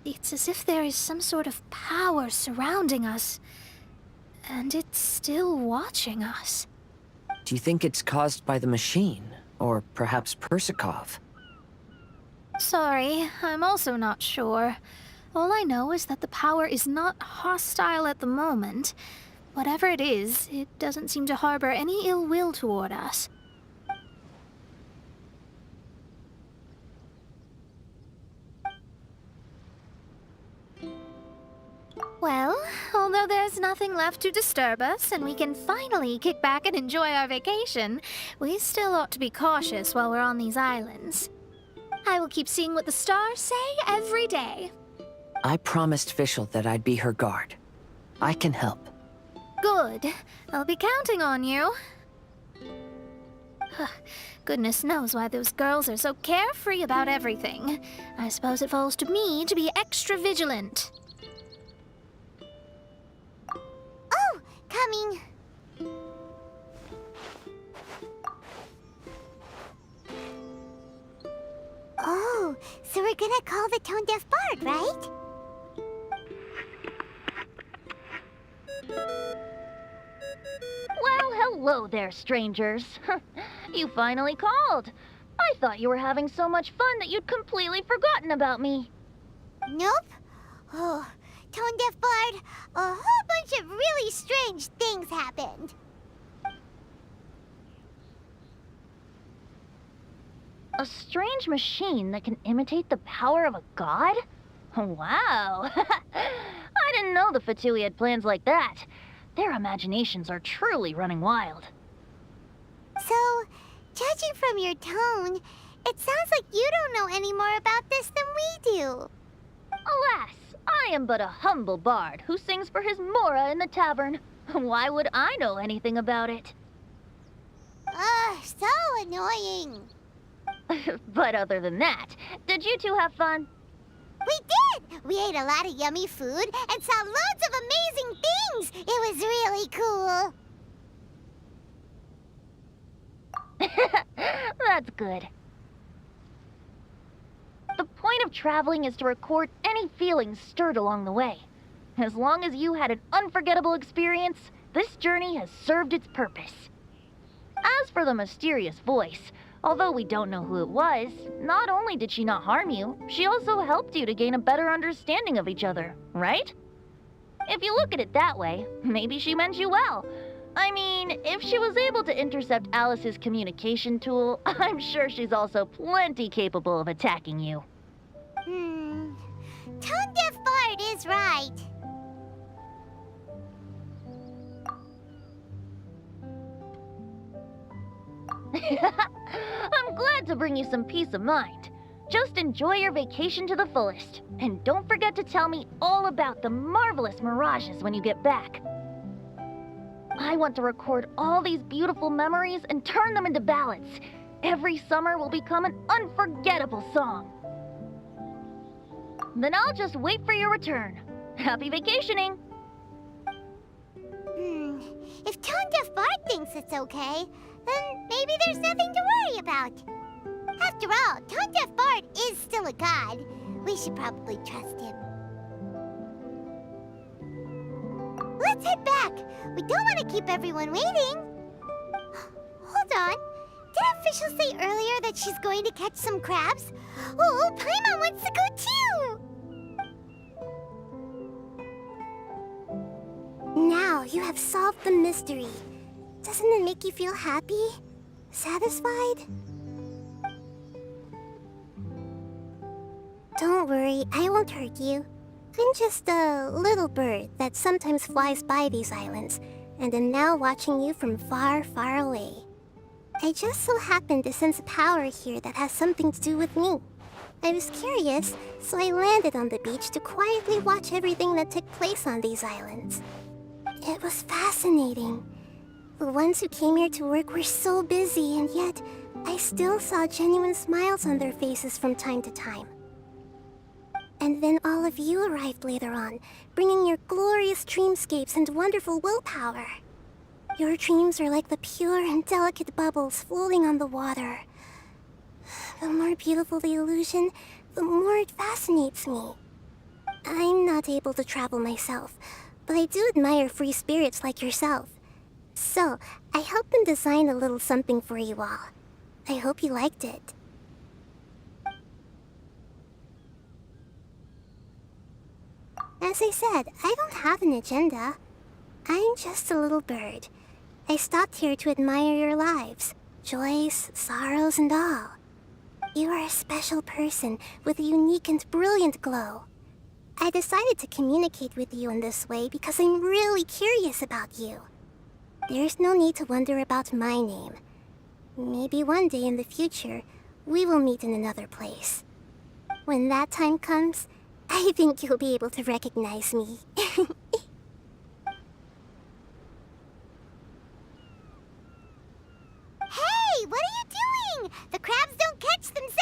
It's as if there is some sort of power surrounding us, and it's still watching us. Do you think it's caused by the machine? Or perhaps Persikov? Sorry, I'm also not sure. All I know is that the power is not hostile at the moment. Whatever it is, it doesn't seem to harbor any ill will toward us. Well, although there's nothing left to disturb us and we can finally kick back and enjoy our vacation, we still ought to be cautious while we're on these islands. I will keep seeing what the stars say every day. I promised Fischl that I'd be her guard. I can help. Good. I'll be counting on you. Goodness knows why those girls are so carefree about everything. I suppose it falls to me to be extra vigilant. Oh, coming. Oh, so we're gonna call the tone-deaf bard, right? Well, hello there, strangers. You finally called. I thought you were having so much fun that you'd completely forgotten about me. Nope. Oh, tone-deaf bard, a whole bunch of really strange things happened. A strange machine that can imitate the power of a god? Wow. I didn't know the Fatui had plans like that. Their imaginations are truly running wild. So, judging from your tone, it sounds like you don't know any more about this than we do. Alas, I am but a humble bard who sings for his Mora in the tavern. Why would I know anything about it? Ugh, so annoying. But other than that, did you two have fun? We did! We ate a lot of yummy food and saw loads of amazing things! It was really cool! That's good. The point of traveling is to record any feelings stirred along the way. As long as you had an unforgettable experience, this journey has served its purpose. As for the mysterious voice, although we don't know who it was, not only did she not harm you, she also helped you to gain a better understanding of each other, right? If you look at it that way, maybe she meant you well. I mean, if she was able to intercept Alice's communication tool, I'm sure she's also plenty capable of attacking you. Tone-deaf bard is right. I'm glad to bring you some peace of mind. Just enjoy your vacation to the fullest, and don't forget to tell me all about the marvelous mirages when you get back. I want to record all these beautiful memories and turn them into ballads. Every summer will become an unforgettable song. Then I'll just wait for your return. Happy vacationing! If tone-deaf bard thinks it's okay, then maybe there's nothing to worry about. After all, tone-deaf bard is still a god. We should probably trust him. Let's head back. We don't want to keep everyone waiting. Hold on. Didn't Fischl say earlier that she's going to catch some crabs? Oh, Paimon wants to go too! Now you have solved the mystery. Doesn't it make you feel happy? Satisfied? Don't worry, I won't hurt you. I'm just a little bird that sometimes flies by these islands, and am now watching you from far, far away. I just so happened to sense a power here that has something to do with me. I was curious, so I landed on the beach to quietly watch everything that took place on these islands. It was fascinating. The ones who came here to work were so busy, and yet I still saw genuine smiles on their faces from time to time. And then all of you arrived later on, bringing your glorious dreamscapes and wonderful willpower. Your dreams are like the pure and delicate bubbles floating on the water. The more beautiful the illusion, the more it fascinates me. I'm not able to travel myself, but I do admire free spirits like yourself. So, I helped them design a little something for you all. I hope you liked it. As I said, I don't have an agenda. I'm just a little bird. I stopped here to admire your lives, joys, sorrows, and all. You are a special person with a unique and brilliant glow. I decided to communicate with you in this way because I'm really curious about you. There's no need to wonder about my name. Maybe one day in the future, we will meet in another place. When that time comes, I think you'll be able to recognize me. Hey, what are you doing? The crabs don't catch themselves!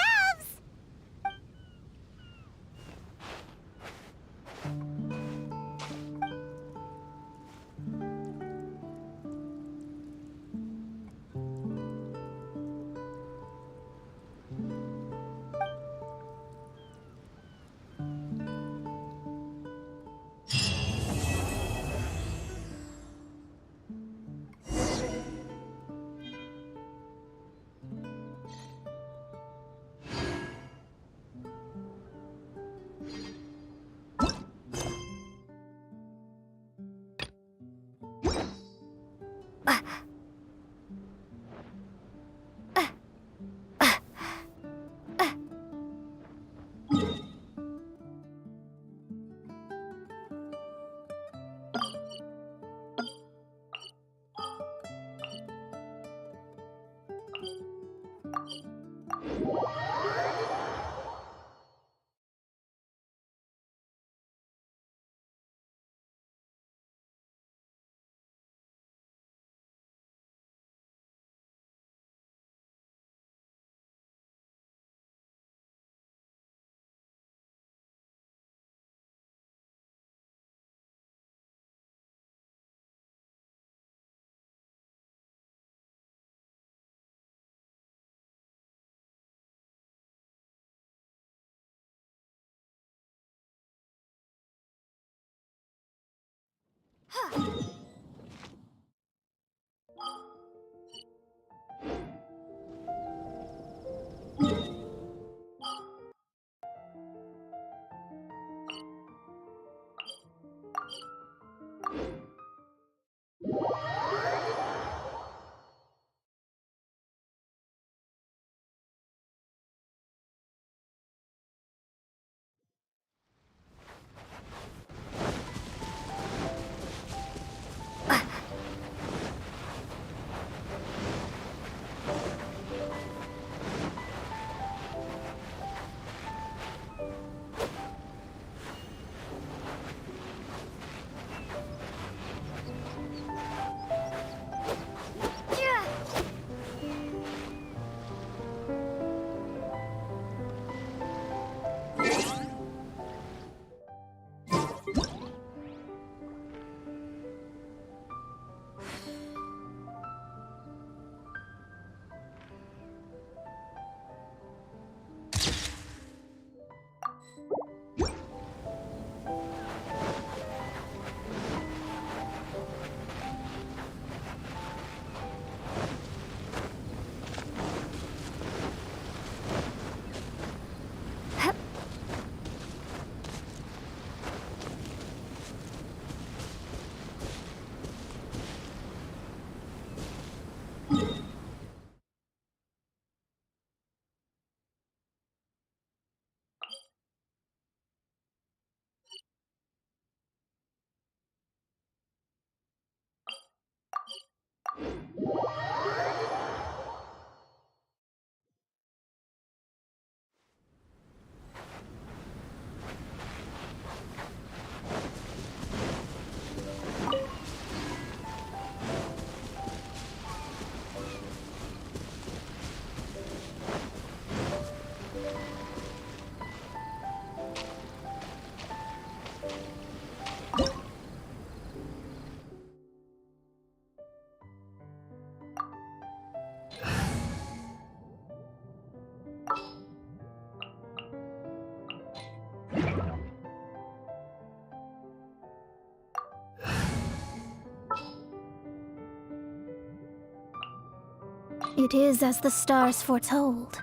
It is as the stars foretold.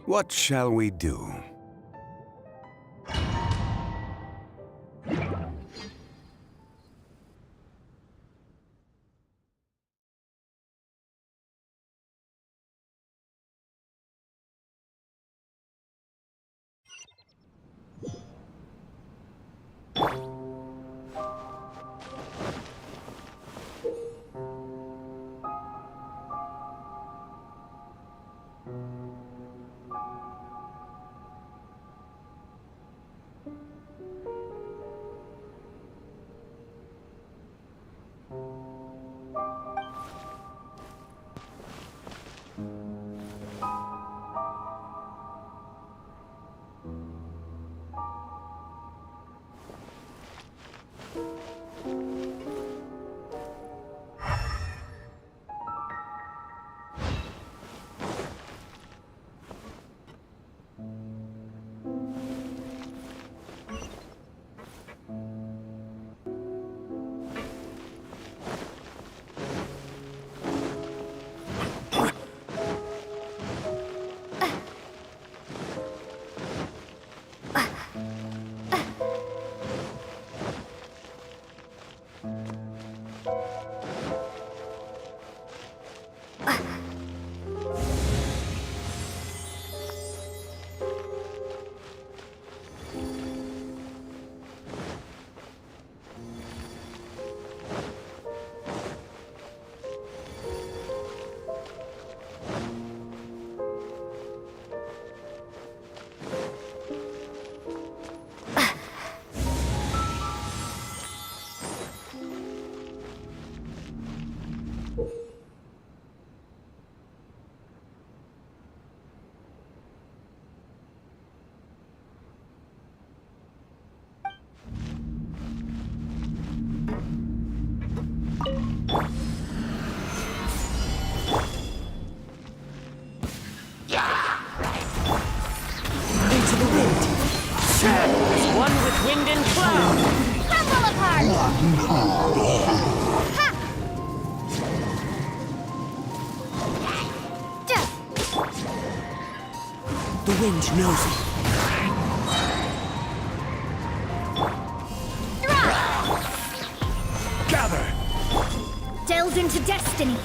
What shall we do? Into the wind. As one with wind and cloud. Crumble apart! Ha! The wind knows it. Gather! Delve into destiny.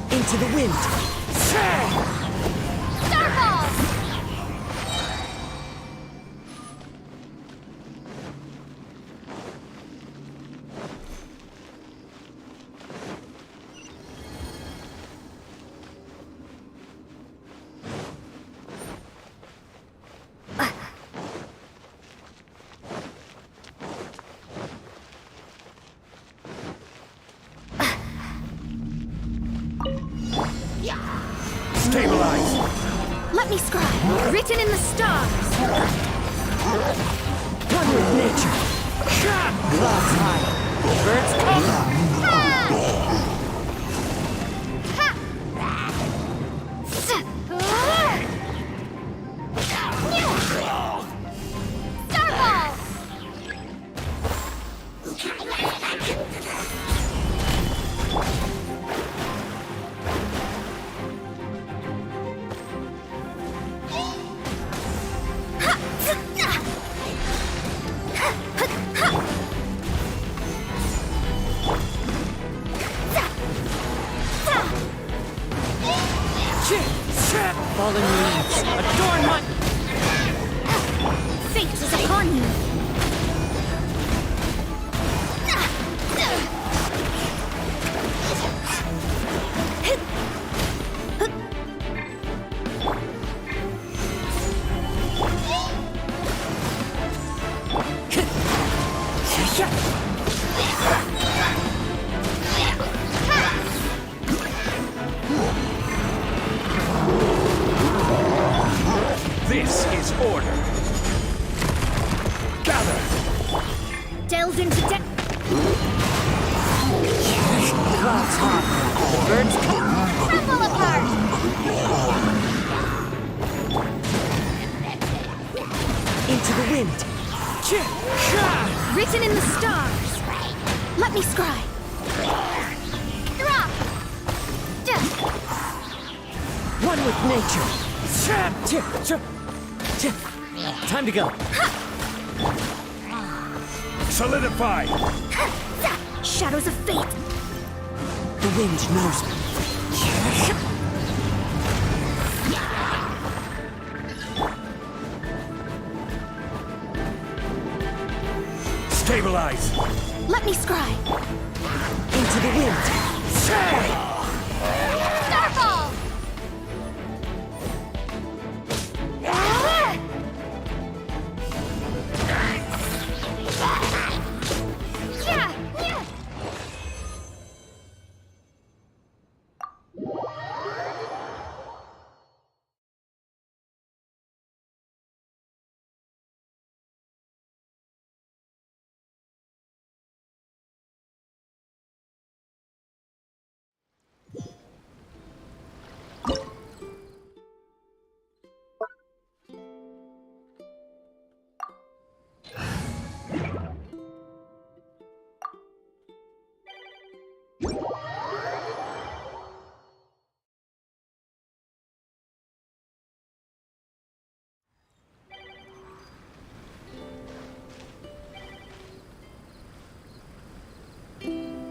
Into the wind. Starfall! Stabilize! Let me scribe. Written in the stars. One with nature. Clouds high. Birds come. Starfall! Fallen leaves. Adorn my... Fate is upon you. This is order. Gather! Delve into Clouds high. The birds come. Crumble apart! wind! Written in the stars. Let me scry. Drop! One with nature! Time to go! Solidify! Shadows of fate. The wind knows me. Stabilize! Let me scry. Into the wind! Starfall!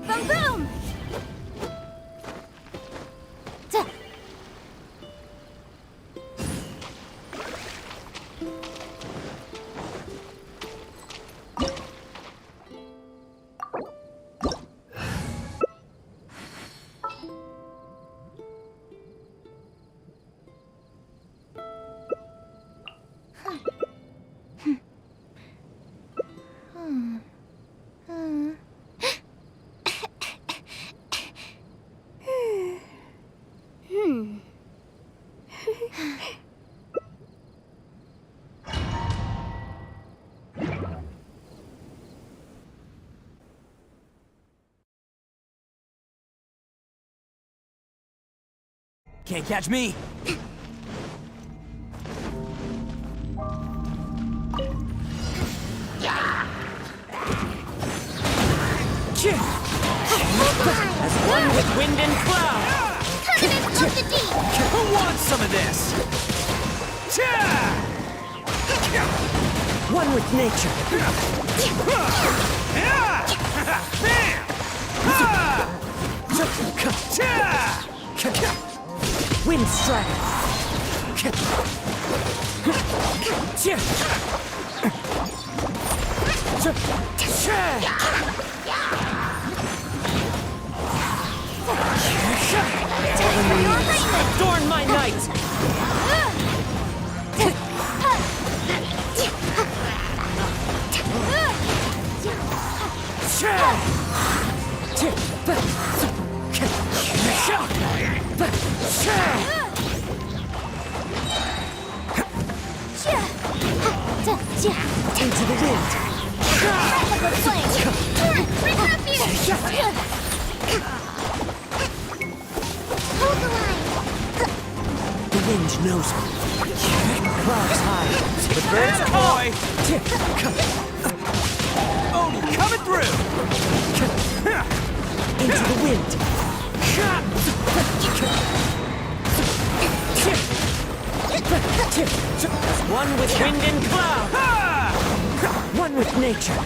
Boom boom! Can't catch me! As one with wind and cloud! Covenant of the deep! Who wants some of this? One with nature! Wind strike! Adorn my night! Into the wind! Tropical flame! Bring refuge! Hold the line! The wind knows me. Clouds high. The birds boy! Oni coming through! Into the wind! One with wind and cloud! One with nature!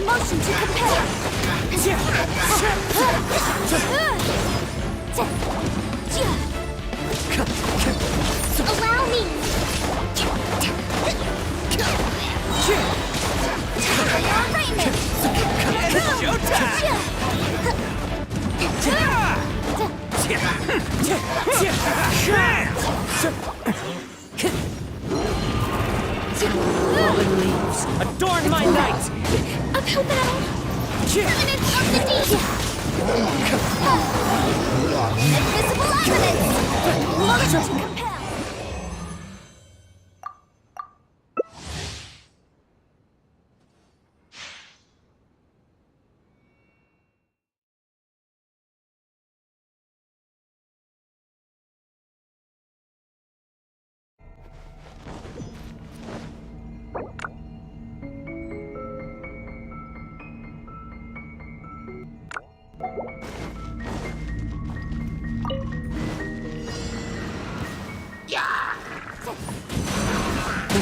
Motion to compel! Allow me! Fallen leaves, adorn my night! Uphill battle! Covenant of the deep! Invisible evidence! Motion to compel!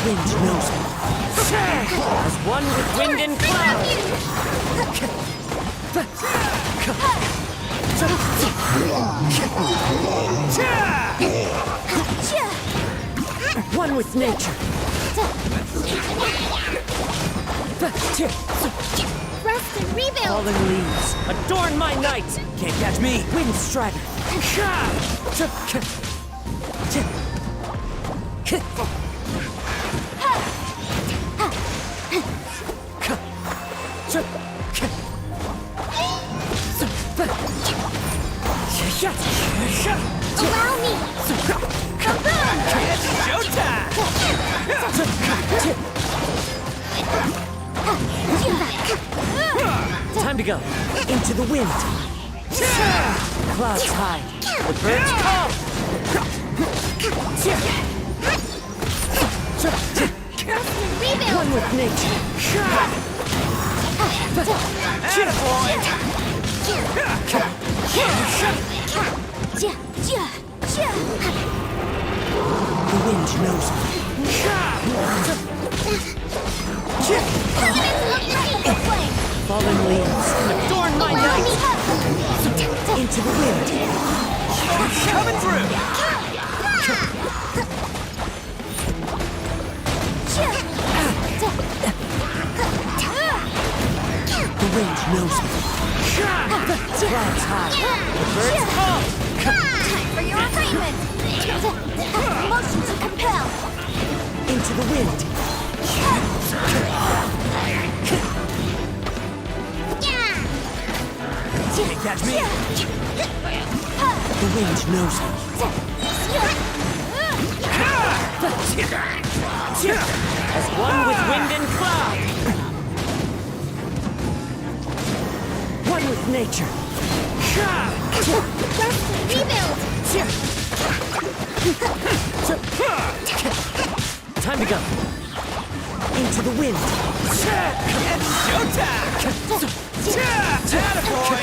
wind knows me. As one with wind and cloud. One with nature. Rest and rebuild! Falling leaves, adorn my night. Can't catch me. Wind strider. Allow me! Kaboom! It's showtime! Time to go. Into the wind. Clouds high. The birds come. Rebuild! One with nature. The wind knows me. Fallen leaves, adorn my night. Into the wind. Coming through! The wind knows me. Clouds high. The birds come. Time for your assignment! Motion to compel! Into the wind. Can't catch me! The wind knows me. As one with wind and cloud. One with nature. Rebuild! Time to go. Into the wind. It's showtime! Attaboy!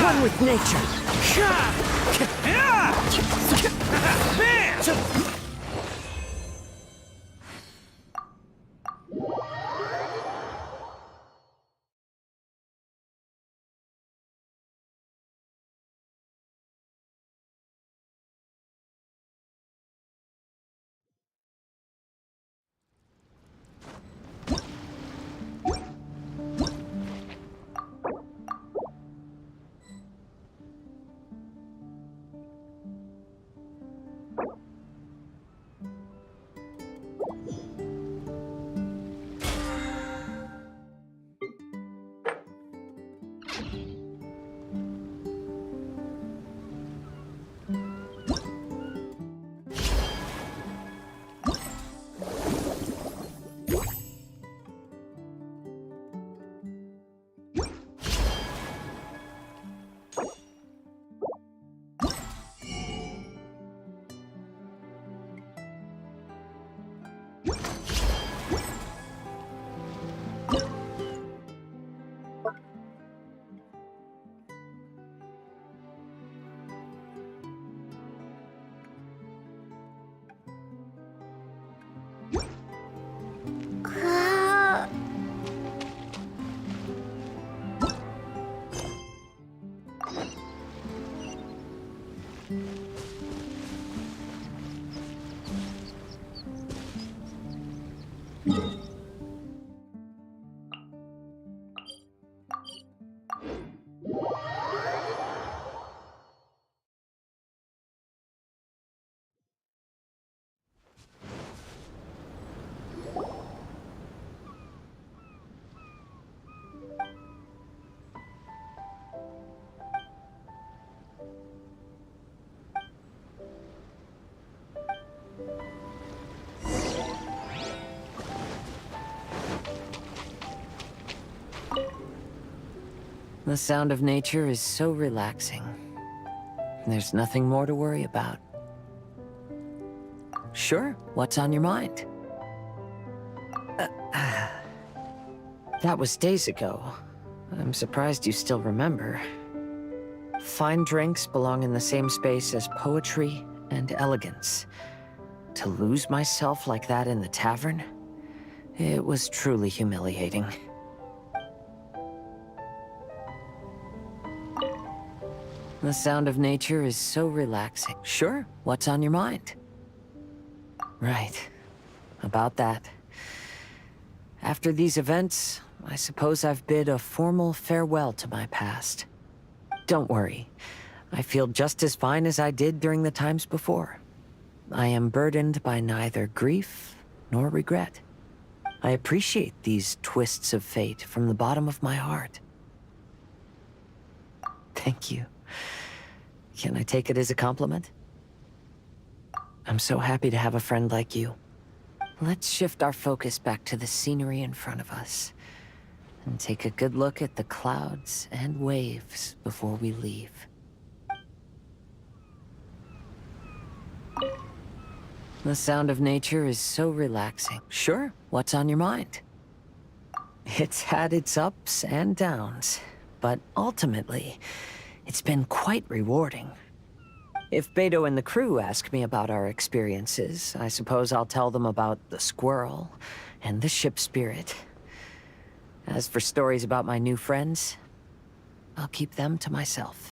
One with nature. Bam! The sound of nature is so relaxing. There's nothing more to worry about. Sure, what's on your mind? That was days ago. I'm surprised you still remember. fine drinks belong in the same space as poetry and elegance. To lose myself like that in the tavern, it was truly humiliating. The sound of nature is so relaxing. Sure, what's on your mind? Right, about that. After these events, I suppose I've bid a formal farewell to my past. Don't worry, I feel just as fine as I did during the times before. I am burdened by neither grief nor regret. I appreciate these twists of fate from the bottom of my heart. Thank you. Can I take it as a compliment? I'm so happy to have a friend like you. Let's shift our focus back to the scenery in front of us and take a good look at the clouds and waves before we leave. The sound of nature is so relaxing. Sure, what's on your mind? It's had its ups and downs, but ultimately, it's been quite rewarding. If Beto and the crew ask me about our experiences, I suppose I'll tell them about the squirrel and the ship spirit. As for stories about my new friends, I'll keep them to myself.